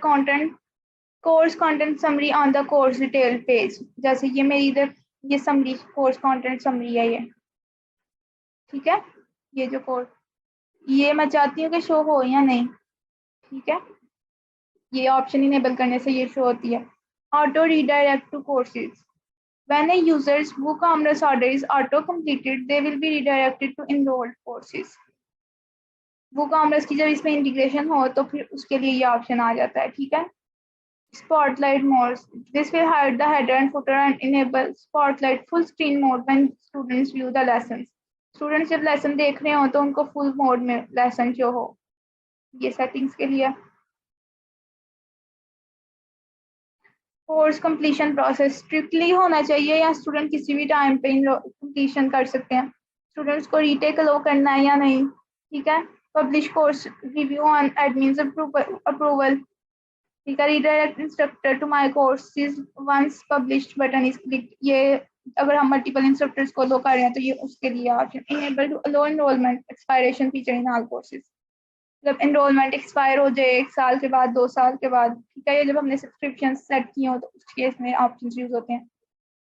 course content summary on the course detail page। जैसे ये मेरी इधर ये समरी कोर्स कंटेंट समरी है ये। ठीक है, ये जो कोर्स ये मैं चाहती हूँ कि शो हो या नहीं। ठीक है, ये ऑप्शन इनेबल करने से ये शो होती है। Auto redirect to courses, when a user's WooCommerce order is auto completed they will be redirected to enrolled courses। WooCommerce की जब इसमें इंटीग्रेशन हो तो फिर उसके लिए ये ऑप्शन आ जाता है। ठीक है, Spotlight mode, this will hide the header and footer and enable Spotlight full screen mode when students view the lessons। Students जब लेसन देख रहे हो तो उनको फुल मोड में लेसन जो हो, ये सेटिंग्स के लिए। कोर्स कंप्लीशन प्रोसेस स्ट्रिक्टली होना चाहिए या स्टूडेंट किसी भी टाइम पे कंप्लीशन कर सकते हैं। स्टूडेंट्स को रीटेक अलो करना है या नहीं। ठीक है, publish course review on admins approval. ठीक है, redirect instructor to my courses once published button is click, ये अगर हम मल्टीपल इंस्ट्रक्टर्स को अलो कर रहे हैं तो ये उसके लिए option. Enable to allow enrolment expiration feature in all courses, मतलब एनरोलमेंट एक्सपायर हो जाए 1 साल के बाद, 2 साल के बाद, ठीक है, ये जब हमने सब्सक्रिप्शन सेट की हो तो उस केस में ऑप्शन यूज होते हैं।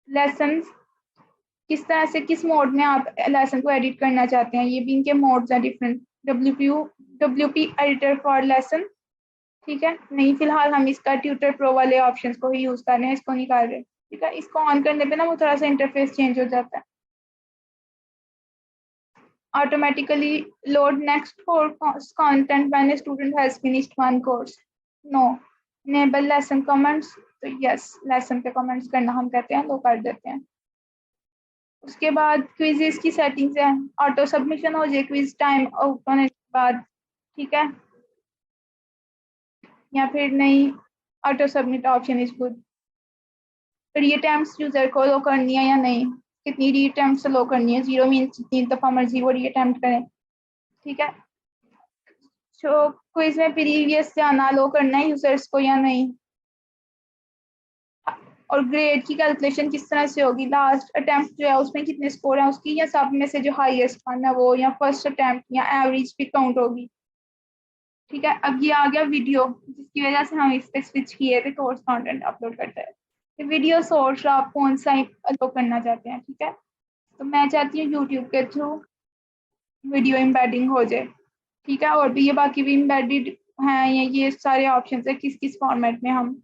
लेसन किस तरह से, किस मोड में आप लेसन को एडिट करना चाहते हैं, ये भी इनके मोड्स हैं different. WP editor for lesson, ठीक है, नहीं फिलहाल हम इसका ट्यूटर प्रो वाले ऑप्शंस को ही यूज कर रहे हैं, इसको नहीं कर रहे, ठीक है। इसको ऑन करने पे ना वो थोड़ा सा इंटरफेस चेंज हो जाता है। Automatically load next course content when a student has finished one course, no। enable lesson comments, तो yes, lesson पे comments करना हम कहते हैं, तो कर देते हैं। उसके बाद क्विजेस की सेटिंग्स है, ऑटो सबमिशन हो जाए क्विज टाइम आउट होने के बाद, ठीक है, या फिर नहीं, auto submit option is good. Reattempts user को लो करनी है या नहीं, कितनी रीअटेम्प्ट्स लो करनी है, 0 मीन्स जितनी दफा मर्जी वो रीअटेम्प्ट करें, ठीक है। तो क्विज में प्रीवियस जाना लो करना है यूजर्स को या नहीं, और ग्रेड की कैलकुलेशन किस तरह से होगी, लास्ट अटेम्प्ट जो है उसमें कितने स्कोर है उसकी, या सब में से जो हाईएस्ट वन है वो, या फर्स्ट अटेम्प्ट या एवरेज भी काउंट होगी, ठीक है। अब ये आ गया वीडियो, जिसकी वजह से हम इस पे स्विच किए थे कोर्स कंटेंट अपलोड करते हैं। तो वीडियो सोर्स आप कौन सा अपलोड करना चाहते हैं, ठीक है, तो मैं चाहती हूँ यूट्यूब के थ्रू वीडियो एम्बेडिंग हो जाए, ठीक है, और भी ये बाकी भी एम्बेडेड हैं, ये सारे ऑप्शन है किस किस फॉर्मेट में हम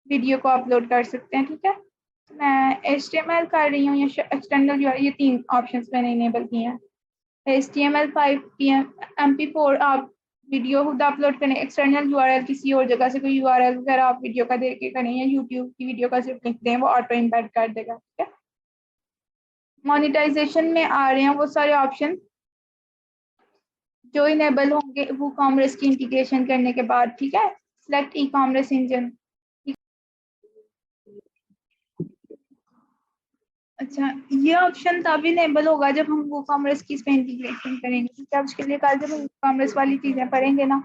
वीडियो को अपलोड कर सकते हैं, ठीक है। तो मैं HTML कर रही हूँ, या एक्सटर्नल URL, ये 3 ऑप्शंस मैंने इनेबल किए हैं। HTML 5 MP4 आप वीडियो खुद अपलोड करें, एक्सटर्नल URL किसी और जगह से कोई URL वगैरह आप वीडियो का दे के करें, या यूट्यूब की वीडियो का सिर्फ लिख दें, वो ऑटो इम्बेड कर देगा, ठीक है। मोनेटाइजेशन में आ रहे हैं वो सारे ऑप्शन जो इनेबल होंगे WooCommerce की इंटीग्रेशन करने के बाद, ठीक है। सिलेक्ट ई-कॉमर्स इंजन, अच्छा, ये ऑप्शन तब इनेबल होगा जब हम WooCommerce की इस पे इंटीग्रेशन करेंगे, ठीक है। उसके लिए कल जब हम WooCommerce वाली चीजें पढ़ेंगे ना,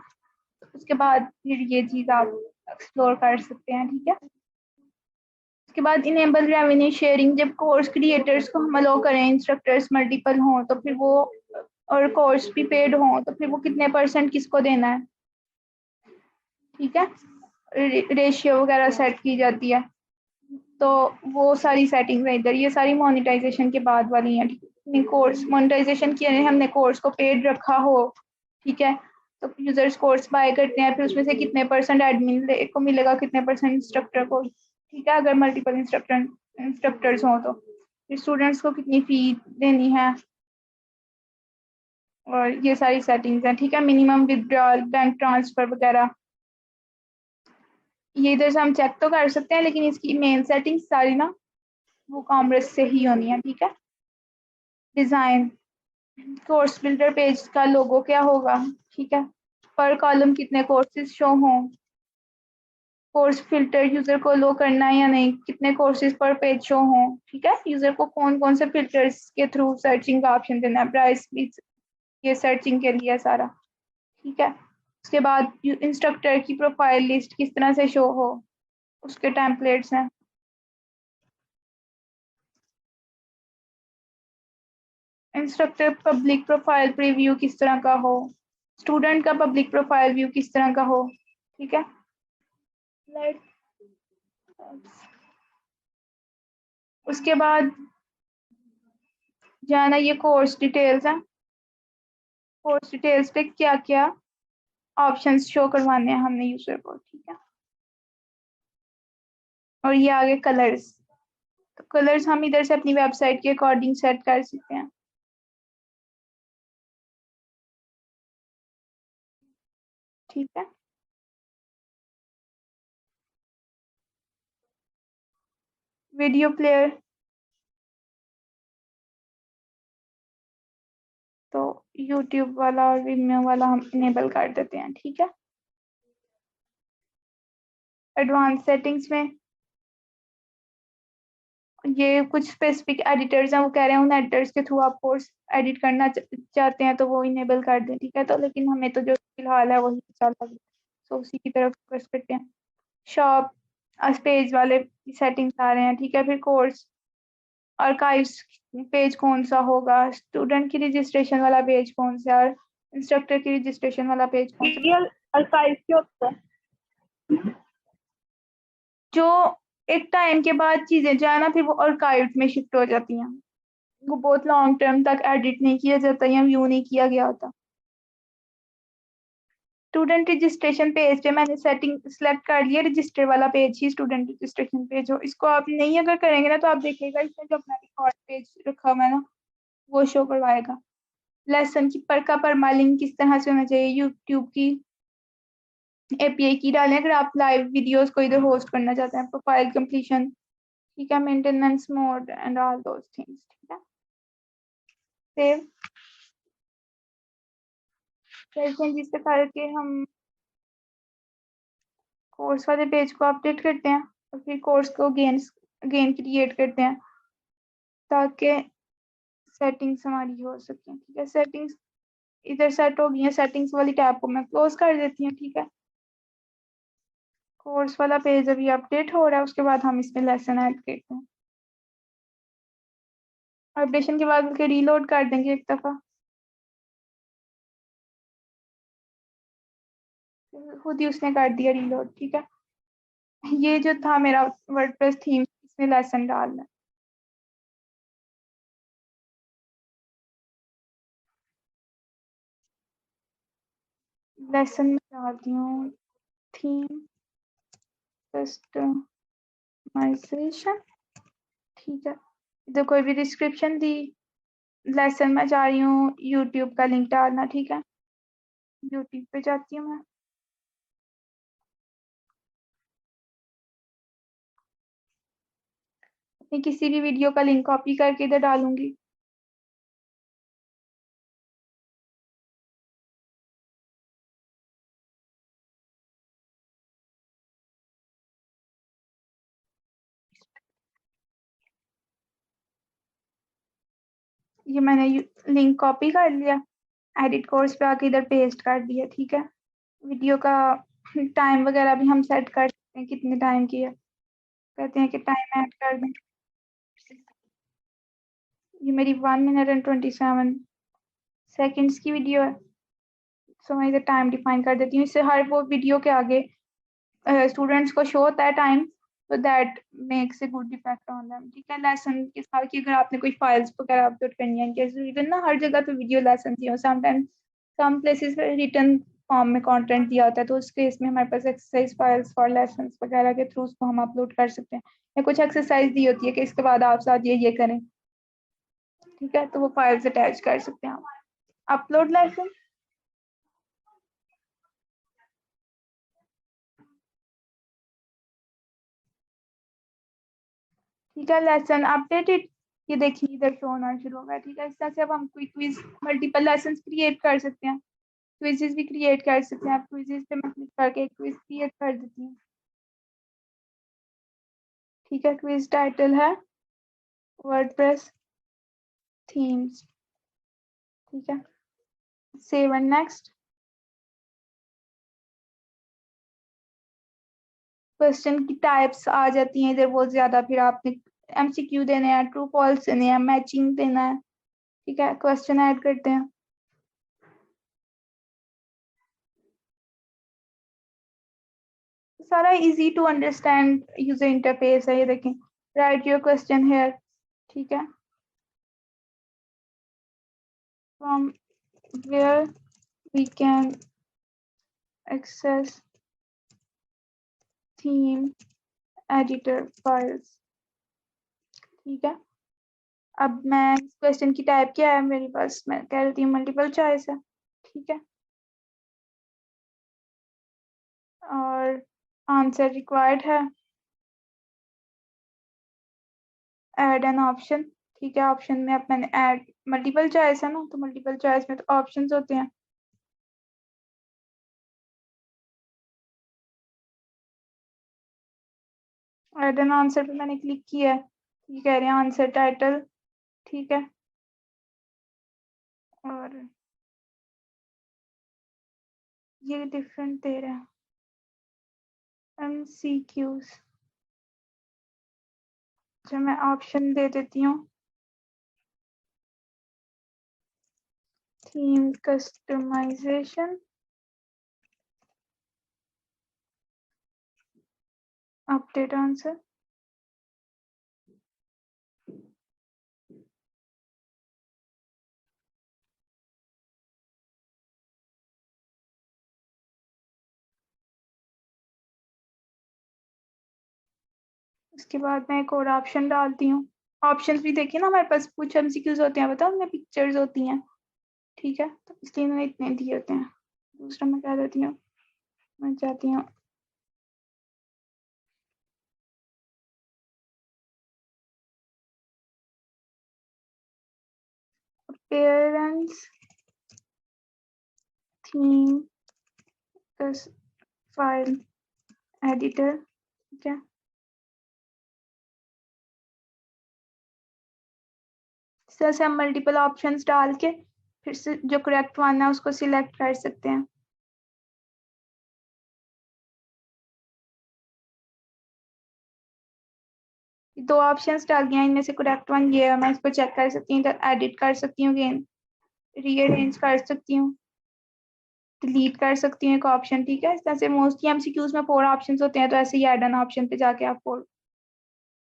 तो उसके बाद फिर ये चीज आप एक्सप्लोर कर सकते हैं, ठीक है। उसके बाद इनेबल रेवेन्यू शेयरिंग, जब कोर्स क्रिएटर्स को हम अलो करें, इंस्ट्रक्टर्स मल्टीपल हों तो फिर वो, और कोर्स भी पेड हों तो फिर वो कितने % किसको देना है, ठीक है, रेशियो वगैरह सेट की जाती है, तो वो सारी सेटिंग्स है इधर, ये सारी मोनेटाइजेशन के बाद वाली हैं, कोर्स मोनेटाइजेशन किया है हमने, कोर्स को पेड रखा हो, ठीक है, तो यूजर्स कोर्स बाय करते हैं, फिर उसमें से कितने % एडमिन को मिलेगा, कितने % इंस्ट्रक्टर को, ठीक है, अगर मल्टीपल इंस्ट्रक्टर्स हों तो फिर स्टूडेंट्स को कितनी फी देनी है, और ये सारी सेटिंग्स हैं, ठीक है। मिनिमम विड्रॉल, बैंक ट्रांसफर वगैरह, ये इधर से हम चेक तो कर सकते हैं, लेकिन इसकी मेन सेटिंग्स सारी ना WooCommerce से ही होनी है, ठीक है। डिजाइन, कोर्स बिल्डर पेज का लोगो क्या होगा, ठीक है, पर कॉलम कितने कोर्सेज शो हों, कोर्स फिल्टर यूजर को लो करना है या नहीं, कितने कोर्सेज पर पेज शो हों, ठीक है, यूजर को कौन कौन से फिल्टर्स के थ्रू सर्चिंग का ऑप्शन देना है, प्राइस भी ये सर्चिंग के लिए सारा, ठीक है। उसके बाद इंस्ट्रक्टर की प्रोफाइल लिस्ट किस तरह से शो हो, उसके टेम्पलेट्स हैं। इंस्ट्रक्टर पब्लिक प्रोफाइल प्रीव्यू किस तरह का हो, स्टूडेंट का पब्लिक प्रोफाइल व्यू किस तरह का हो, ठीक है। उसके बाद जाना, ये कोर्स डिटेल्स है, कोर्स डिटेल्स पे क्या क्या ऑप्शंस शो करवाने हैं हमने यूजर को, ठीक है। और ये आगे कलर्स, तो कलर्स हम इधर से अपनी वेबसाइट के अकॉर्डिंग सेट कर सकते हैं, ठीक है। वीडियो प्लेयर, तो YouTube वाला और Vimeo वाला हम इनेबल कर देते हैं, ठीक है। एडवांस सेटिंग्स में ये कुछ स्पेसिफिक एडिटर्स हैं, वो कह रहे हैं उन एडिटर्स के थ्रू आप कोर्स एडिट करना चाहते हैं तो वो इनेबल कर दें, ठीक है। तो लेकिन हमें तो जो फिलहाल है वही अच्छा लग रहा है, तो उसी की तरफ फोकस करते हैं। शॉप पेज वाले सेटिंग्स आ रहे हैं, ठीक है। फिर कोर्स आर्काइव्स पेज कौन सा होगा, स्टूडेंट की रजिस्ट्रेशन वाला पेज कौन सा, और इंस्ट्रक्टर की रजिस्ट्रेशन वाला पेज कौन सा? ये आर्काइव क्या होता है? जो एक टाइम के बाद चीजें जो है ना फिर वो आर्काइव में शिफ्ट हो जाती हैं, वो बहुत लॉन्ग टर्म तक एडिट नहीं किया जाता या व्यू नहीं किया गया होता। स्टूडेंट रजिस्ट्रेशन पेज पे मैंने सेटिंग सिलेक्ट कर लिया, रजिस्टर वाला पेज ही स्टूडेंट रजिस्ट्रेशन पेज हो। इसको आप नहीं अगर करेंगे ना तो आप देखिएगा इसमें जो अपना रिकॉर्ड पेज रखा हुआ है ना वो शो करवाएगा। लेसन की पर का परमालिंक किस तरह से होना चाहिए, यूट्यूब की एपीआई की डालें अगर आप लाइव वीडियोस को इधर होस्ट करना चाहते हैं। प्रोफाइल कंप्लीशन, ठीक है, maintenance mode and all those things, ठीक है। सेव चेंजेस पे करके हम कोर्स वाले पेज को अपडेट करते हैं और फिर कोर्स को अगेन क्रिएट करते हैं ताकि सेटिंग्स हमारी हो सके, ठीक है। सेटिंग्स इधर सेट हो गई है, सेटिंग्स वाली टैब को मैं क्लोज कर देती हूँ, ठीक है। कोर्स वाला पेज अभी अपडेट हो रहा है, उसके बाद हम इसमें लेसन ऐड करते हैं। अपडेशन के बाद उसके रीलोड कर देंगे एक दफा, खुद ही उसने कर दिया रीलोड, ठीक है। ये जो था मेरा वर्डप्रेस थीम, इसमें लेसन डालना है। लेसन में डालती हूँ थीम कस्टमाइजेशन, ठीक है। इधर कोई भी डिस्क्रिप्शन दी, लेसन में जा रही हूँ यूट्यूब का लिंक डालना, ठीक है। यूट्यूब पे जाती हूँ मैं, अपनी किसी भी वीडियो का लिंक कॉपी करके इधर डालूंगी। ये मैंने लिंक कॉपी कर लिया, एडिट कोर्स पे आके इधर पेस्ट कर दिया, ठीक है। वीडियो का टाइम वगैरह भी हम सेट कर सकते हैं कितने टाइम की है, कहते हैं कि टाइम ऐड कर दें। ये मेरी 1 मिनट एंड 27 सेकेंड्स की वीडियो है, सो मैं इधर टाइम डिफाइन कर देती हूँ। इससे हर वो वीडियो के आगे स्टूडेंट्स को शो होता है टाइम, तो that makes a good effect on them, ठीक है। लेसन के साथ कि अगर आपने कोई फाइल्स वगैरह अपलोड करनी है, इवन ना हर जगह पे वीडियो लेसन ही हो, समटाइम्स सम प्लेसेस पे रिटन फॉर्म में कंटेंट दिया होता है, तो उस केस में हमारे पास एक्सरसाइज फाइल्स फॉर लेसन्स वगैरह के थ्रू उसको हम अपलोड कर सकते हैं, या कुछ एक्सरसाइज दी होती है कि इसके बाद आप साथ ये करें, ठीक है, तो वो फाइल्स अटैच कर सकते हैं आप। अपलोड लेसन, ठीक है। लेसन अपडेटेड, ये देखिए इधर शो होना शुरू होगा, ठीक है। इस तरह से अब हम कोई क्विज मल्टीपल लेसन क्रिएट कर सकते हैं, क्विजेस भी क्रिएट कर सकते हैं। आप क्विजेस पे मैं क्लिक करके एक क्विज क्रिएट कर देती हूँ, ठीक है। क्विज टाइटल है वर्डप्रेस थीम्स, ठीक है। Save and next. क्वेश्चन की टाइप्स आ जाती हैं इधर बहुत ज्यादा, फिर आपने एमसीक्यू देने हैं, ट्रू फॉल्स देने हैं, मैचिंग देना है, ठीक है। क्वेश्चन ऐड करते हैं, सारा easy to understand user interface है, ये देखें। राइट योर क्वेश्चन हेयर, ठीक है। From where we can access theme editor files, ठीक है। अब मैं इस क्वेश्चन की टाइप क्या है मेरे पास, मैं कह रही हूँ मल्टीपल चॉइस है, ठीक है। और आंसर रिक्वायर्ड है ऐड एन ऑप्शन, ठीक है। ऑप्शन में अब मैंने ऐड, मल्टीपल चॉइस है ना, तो मल्टीपल चॉइस में तो ऑप्शंस होते हैं। ऐड एन आंसर पे मैंने क्लिक किया है, ये कह रहे हैं आंसर टाइटल, ठीक है। और ये डिफरेंट दे रहा है MCQs, जो मैं ऑप्शन दे देती हूँ, थीम कस्टमाइजेशन, अपडेट आंसर, उसके बाद मैं एक और ऑप्शन डालती हूँ। ऑप्शंस भी देखिए ना, हमारे पास कुछ एमसीक्यूज होते हैं, बताओ, उनमें पिक्चर्स होती हैं, ठीक है, तो इसलिए इन्होंने इतने दिए होते हैं। दूसरा मैं कह देती हूँ, मैं चाहती हूँ पेरेंट्स थीम फाइल एडिटर, ठीक है। इस तरह से हम मल्टीपल ऑप्शंस डाल के फिर से जो करेक्ट वन है उसको सिलेक्ट कर सकते हैं। दो ऑप्शंस डाल दिए, इनमें से करेक्ट वन ये है, मैं इसको चेक कर सकती हूँ, एडिट कर सकती हूँ, अगेन रीअरेंज कर सकती हूँ, डिलीट कर सकती हूँ एक ऑप्शन, ठीक है। इस तरह से मोस्टली एमसीक्यूज में 4 ऑप्शंस होते हैं, तो ऐसे ही ऐड एन ऑप्शन पे जाके आप 4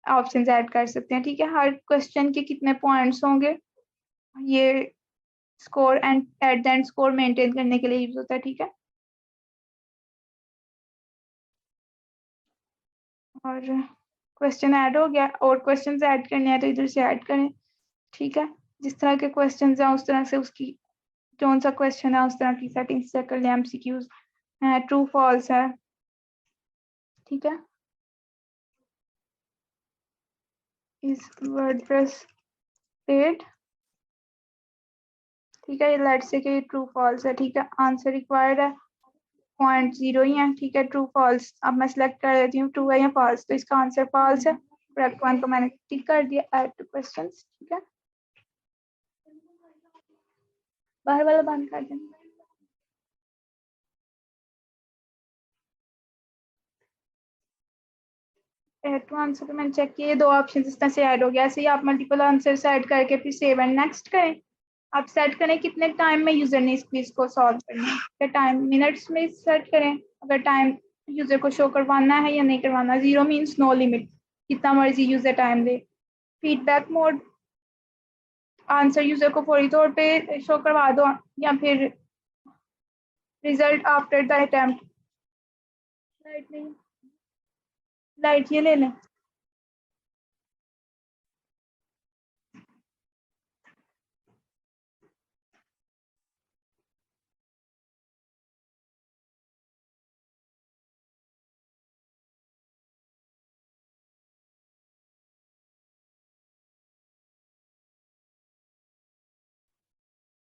ऑप्शंस ऐड कर सकते हैं, ठीक है। हर क्वेश्चन के कितने पॉइंट्स होंगे ये score and at the end score maintain करने के लिए यूज होता है, ठीक है। और क्वेश्चन ऐड हो गया, और क्वेश्चन ऐड करने हैं तो इधर से ऐड करें, ठीक है। जिस तरह के क्वेश्चन हैं उस तरह से उसकी कौन सा क्वेश्चन है उस तरह की सेटिंग्स चेक कर लें। एमसीक्यूज है, ट्रू फॉल्स है, ठीक है। इज वर्डप्रेस पेड, ठीक है, ये लेट से कि ट्रू फॉल्स है, ठीक है। आंसर रिक्वायर्ड है, 0.0 ही है, ठीक है। ट्रू फॉल्स, अब मैं सिलेक्ट कर देती हूँ ट्रू है या फॉल्स, तो इसका आंसर फॉल्स है। करेक्ट वन को मैंने टिक कर दिया, ऐड टू क्वेश्चंस, ठीक है। बाहर वाला बंद कर देना। ऐड टू आंसर तो मैंने चेक किए, 2 ऑप्शन इस तरह से ऐड हो गया। ऐसे ही आप मल्टीपल आंसर ऐड करके फिर सेव एंड नेक्स्ट करें। आप सेट करें कितने टाइम में यूजर ने इस क्विज को सॉल्व करना है, क्या टाइम मिनट्स में सेट करें, अगर टाइम यूजर को शो करवाना है या नहीं करवाना। 0 मीन्स नो लिमिट, कितना मर्जी यूजर टाइम दे। फीडबैक मोड, आंसर यूजर को फौरी तौर पे शो करवा दो, या फिर result after the attempt. Light नहीं, लाइट ये ले लें।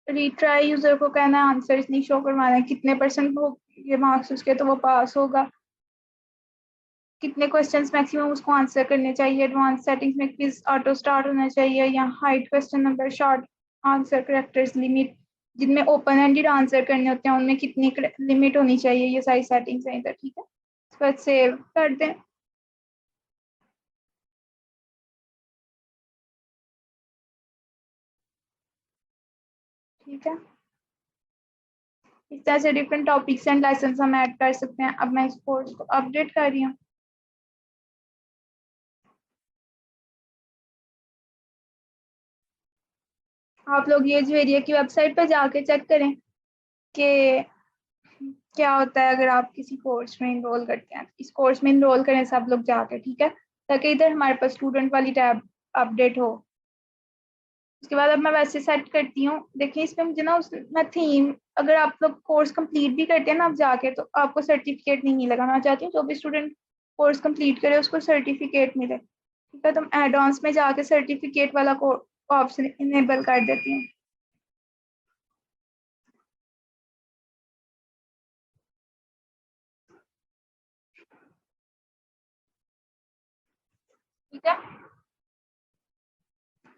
रिट्राई, यूजर को कहना है आंसर नहीं शो करवाना है, कितने परसेंट हो ये मार्क्स उसके तो वो पास होगा, कितने क्वेश्चंस मैक्सिमम उसको आंसर करने चाहिए, एडवांस सेटिंग्स में क्विज ऑटो स्टार्ट होना चाहिए, या height question number, short answer characters limit, जिनमें ओपन एंडेड आंसर करने होते हैं उनमें कितनी लिमिट होनी चाहिए, ये सारी सेटिंग्स हैं इधर, ठीक है। इसके बाद सेव कर दें। ठीक है, इस तरह से डिफरेंट टॉपिक्स एंड लेसन हम ऐड कर सकते हैं। अब मैं इस कोर्स को अपडेट कर रही हूँ। आप लोग ये ज्वेरिया की वेबसाइट पर जाके चेक करें कि क्या होता है अगर आप किसी कोर्स में इनरोल करते हैं। इस कोर्स में इनरोल करें सब लोग जाके, ठीक है, ताकि इधर हमारे पास स्टूडेंट वाली टैब अपडेट हो। उसके बाद अब मैं वैसे सेट करती हूँ। देखिए इसमें मुझे ना मैं थीम, अगर आप लोग कोर्स कंप्लीट भी करते हैं ना आप जाके, तो आपको सर्टिफिकेट नहीं मिलेगा। मैं चाहती हूँ जो भी स्टूडेंट कोर्स कंप्लीट करे उसको सर्टिफिकेट मिले, ठीक है। तो मैं एड-ऑन्स में जाके सर्टिफिकेट वाला ऑप्शन इनेबल कर देती हूँ। ठीक है,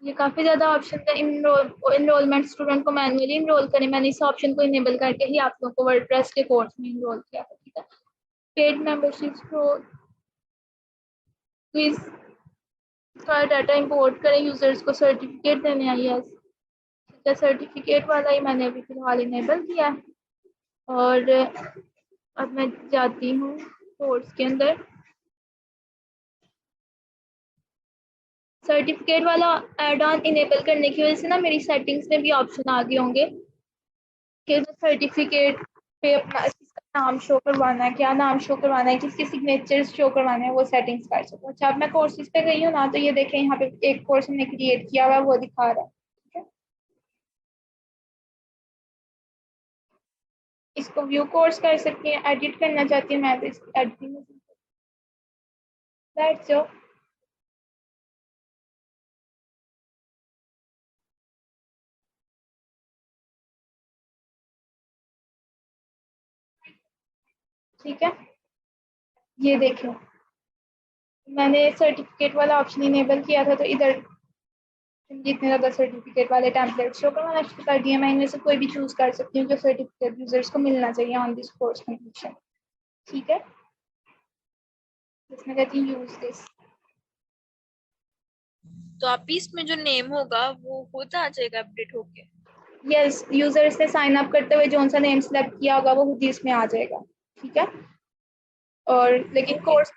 ये काफी ज्यादा ऑप्शन है। इनरोलमेंट स्टूडेंट को मैनुअली इनरोल करें, मैंने इस ऑप्शन को इनेबल करके ही आप लोगों को वर्डप्रेस के कोर्स में इनरोल किया है, ठीक है। पेड मेंबरशिप क्विज का डाटा इंपोर्ट करें, यूजर्स को सर्टिफिकेट देने आई है, या सर्टिफिकेट वाला ही मैंने अभी फिलहाल इनेबल किया है। और अब मैं जाती हूँ कोर्स के अंदर। सर्टिफिकेट वाला एड ऑन इनेबल करने की वजह से ना मेरी सेटिंग्स में भी ऑप्शन आ गए होंगे कि जो सर्टिफिकेट पे अपना किसका नाम शो करवाना है, क्या नाम शो करवाना है, किसके सिग्नेचर्स शो करवाने हैं, वो सेटिंग्स कर सकूँ। अच्छा, अब मैं कोर्सेज पे गई हूँ ना, तो ये देखें यहाँ पे एक कोर्स हमने क्रिएट किया हुआ है, वो दिखा रहा है। ठीक है, इसको व्यू कोर्स कर सकती हैं। एडिट करना चाहती हूँ मैं, तो इसकी एडिटिंग में दैट्स ऑल। ठीक है, ये देखें मैंने सर्टिफिकेट वाला ऑप्शन इनेबल किया था, तो इधर जितने ज़्यादा सर्टिफिकेट वाले टेम्पलेट शो करवाना शुरू कर दिया। मैं इनमें से कोई भी चूज कर सकती हूँ जो सर्टिफिकेट यूजर्स को मिलना चाहिए ऑन दिस कोर्स कंप्लीशन। ठीक है, इसमें कहती हूँ यूज दिस। तो आप इसमें जो नेम होगा वो खुद आ जाएगा अपडेट होके? यस, यूजर्स ने साइन अप करते हुए जो सा नेम सेलेक्ट किया होगा वो खुद ही इसमें आ जाएगा। ठीक है, और लेकिन कोर्स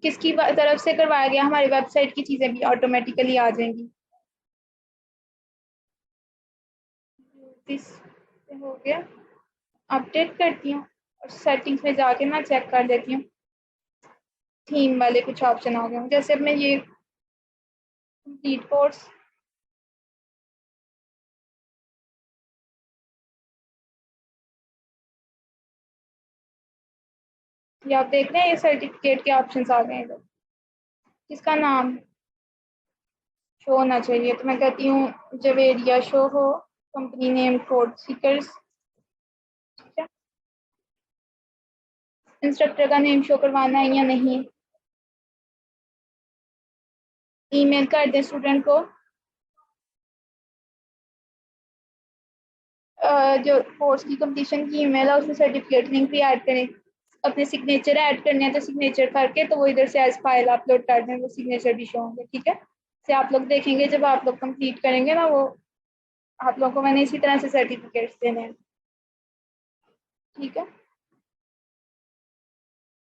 किसकी तरफ से करवाया गया, हमारी वेबसाइट की चीजें भी ऑटोमेटिकली आ जाएंगी। दिस हो गया, अपडेट करती हूँ और सेटिंग्स में जाके मैं चेक कर लेती हूँ। थीम वाले कुछ ऑप्शन आ गए हैं, जैसे अब मैं ये कंप्लीट कोर्स, ये आप देख रहे हैं, ये सर्टिफिकेट के ऑप्शंस आ गए हैं। इसका नाम शो होना चाहिए, तो मैं कहती हूँ जवेरिया शो हो, कंपनी नेम कोड सीकर्स। ठीक है, इंस्ट्रक्टर का नेम शो करवाना है या नहीं, ईमेल कर दें स्टूडेंट को। जो कोर्स की कंप्लीशन की ईमेल है उसमें सर्टिफिकेट लिंक भी ऐड करें। अपने सिग्नेचर ऐड करने हैं तो सिग्नेचर करके तो वो इधर से एज फाइल अपलोड कर दें, वो सिग्नेचर भी शो होंगे। ठीक है, से आप लोग देखेंगे जब आप लोग कंप्लीट करेंगे ना, वो आप लोगों को मैंने इसी तरह से सर्टिफिकेट्स देने हैं। ठीक है,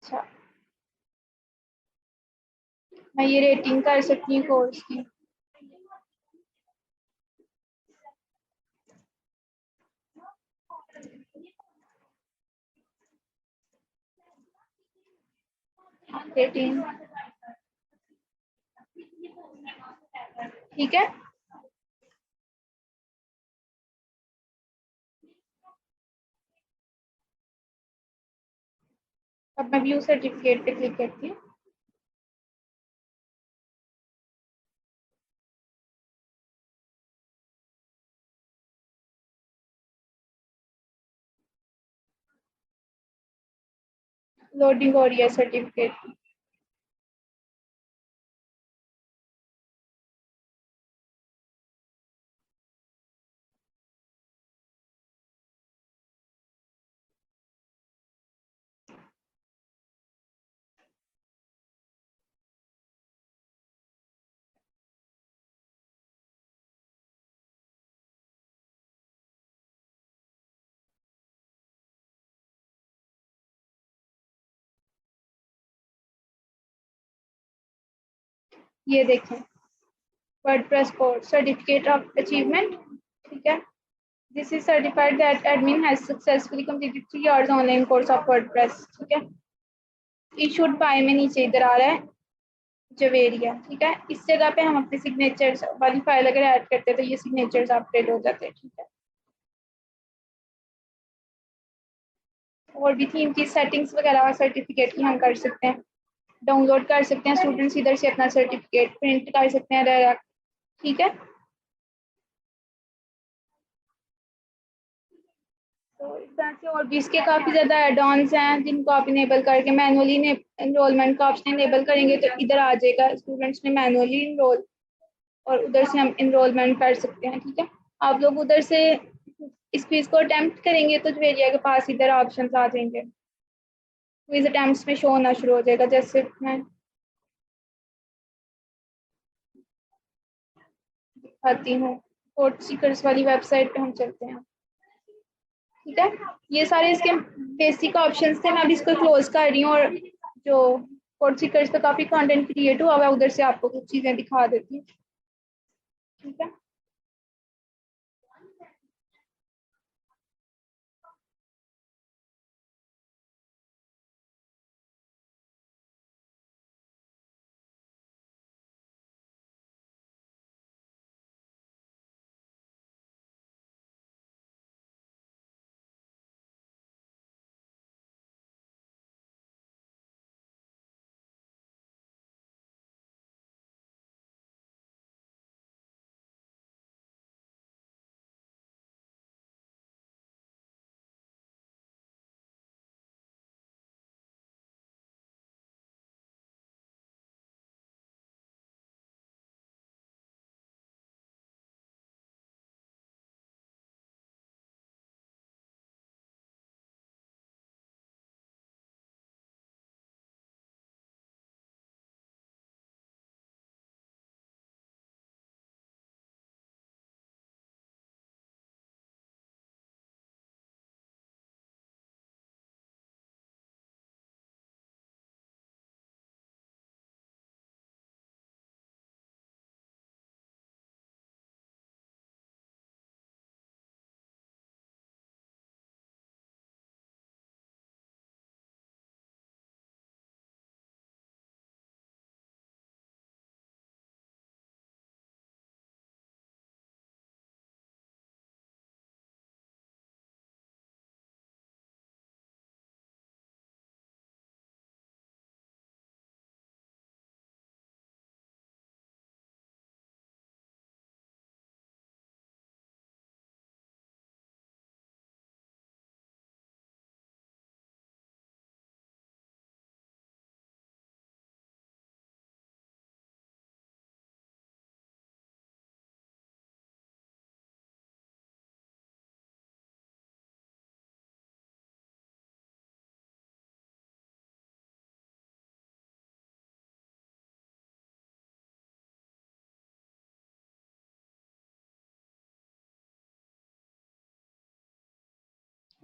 अच्छा मैं ये रेटिंग कर सकती हूँ कोर्स की। रेटिंग ठीक है, अब मैं व्यू सर्टिफिकेट पे क्लिक करती हूँ। लोडिंग हो रही है सर्टिफिकेट। ये देखें, WordPress course certificate of achievement. ठीक है, this is certified that admin has successfully completed 3 hours online course of WordPress. ठीक है, इशूड बाय में नीचे इधर आ रहा है जवेरिया। ठीक है, इस जगह पे हम अपने सिग्नेचर्स वाली फाइल अगर ऐड करते हैं तो ये सिग्नेचर्स अपडेट हो जाते हैं। ठीक है, और भी थीम की सेटिंग्स वगैरह सर्टिफिकेट की हम कर सकते हैं, डाउनलोड कर सकते हैं। स्टूडेंट्स इधर से अपना सर्टिफिकेट प्रिंट कर सकते हैं डायरेक्ट। ठीक है, तो इस तरह से और भी इसके काफ़ी ज़्यादा एड-ऑन्स हैं जिनको आप इनेबल करके मैनुअली एनरोलमेंट का ऑप्शन इनेबल करेंगे तो इधर आ जाएगा स्टूडेंट्स में मैनुअली इनरोल, और उधर से हम इनरोलमेंट कर सकते हैं। ठीक है, आप लोग उधर से इस क्विज को अटेम्प्ट करेंगे तो जवेरिया के पास इधर ऑप्शन आ जाएंगे, क्विज अटेम्प्ट्स में शो होना शुरू हो जाएगा। जैसे मैं दिखाती हूँ कोर्स सीकर्स वाली वेबसाइट पे हम चलते हैं। ठीक है, ये सारे इसके बेसिक ऑप्शंस थे। मैं अभी इसको क्लोज कर रही हूँ और जो कोर्स सीकर्स पे काफी कंटेंट क्रिएट हुआ है उधर से आपको कुछ चीजें दिखा देती हूँ। ठीक है,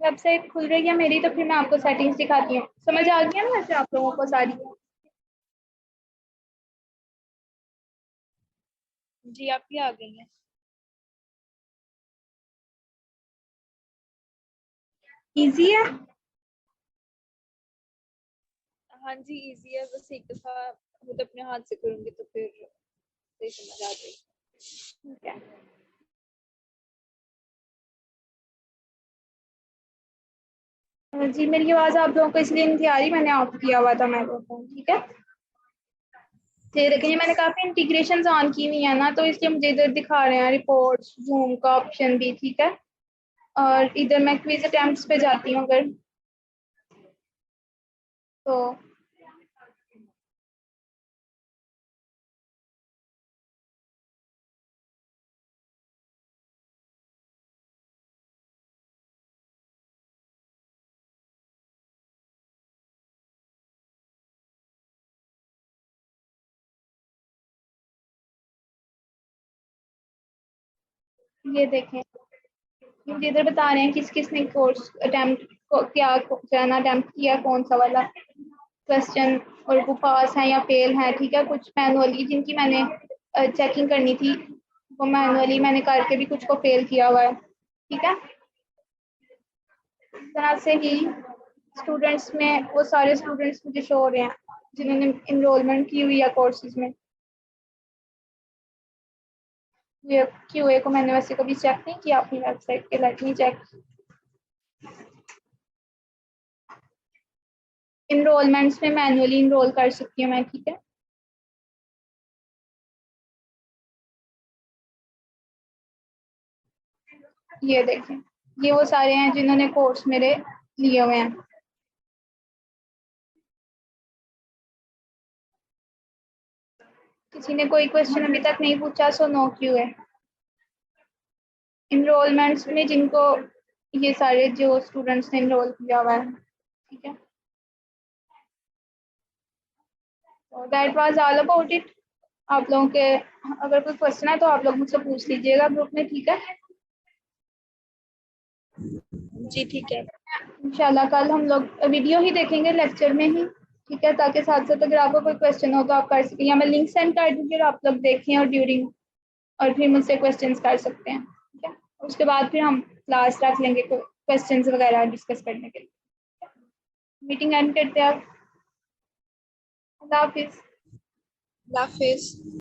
वेबसाइट खुल रही है मेरी, तो फिर मैं आपको सेटिंग्स दिखाती हूँ। समझ आ गया ना वैसे आप लोगों को सारी? जी आपकी आ गई है। इजी है? हाँ जी इजी है, बस एक दफा खुद अपने हाथ से करूंगी तो फिर सही समझ आ जाएगी। ठीक है, जी मेरी आवाज आप लोगों को इसलिए नहीं आ रही, मैंने ऑफ किया हुआ था माइक्रोफोन। ठीक है, ये देखिए मैंने काफी इंटीग्रेशन ऑन की हुई है ना, तो इसलिए मुझे इधर दिखा रहे हैं रिपोर्ट्स, जूम का ऑप्शन भी। ठीक है, और इधर मैं क्विज अटेम्प्ट्स पे जाती हूँ अगर, तो ये देखें मुझे इधर बता रहे हैं किस किस ने कोर्स अटेम्प्ट क्या जाना अटेम्प्ट किया, कौन सा वाला क्वेश्चन, और वो पास है या फेल है। ठीक है, कुछ मैनुअली जिनकी मैंने चेकिंग करनी थी वो मैनुअली मैंने करके भी कुछ को फेल किया हुआ है। ठीक है, इस तरह से ही स्टूडेंट्स में वो सारे स्टूडेंट्स मुझे शो हो रहे हैं जिन्होंने इनरोलमेंट की हुई है कोर्सेज में। ये क्यूए को मैंने वैसे कभी चेक नहीं किया अपनी वेबसाइट पे, लेट मी चेक। इनरोलमेंट्स में मैनुअली इनरोल कर सकती हूँ मैं। ठीक है, ये देखें ये वो सारे हैं जिन्होंने कोर्स मेरे लिए हुए हैं। किसी ने कोई क्वेश्चन अभी तक नहीं पूछा, सो नो क्यू है। इनरोलमेंट्स में जिनको ये सारे जो स्टूडेंट्स ने इनरोल किया हुआ है। ठीक है, so that was all about it। आप लोगों के अगर कोई क्वेश्चन है तो आप लोग मुझसे पूछ लीजिएगा ग्रुप में, ठीक है? जी ठीक है। इंशाल्लाह कल हम लोग वीडियो ही देखेंगे लेक्चर में ही, ठीक है? ताकि साथ साथ अगर आपको कोई क्वेश्चन हो तो आप कर सकें, या मैं लिंक सेंड कर दूँगी और आप लोग देखें और ड्यूरिंग और फिर मुझसे क्वेश्चंस कर सकते हैं, ठीक है? उसके बाद फिर हम क्लास रख लेंगे क्वेश्चंस वगैरह डिस्कस करने के लिए। मीटिंग एंड करते हैं आप। अल्लाह हाफिज़। अल्लाह हाफिज।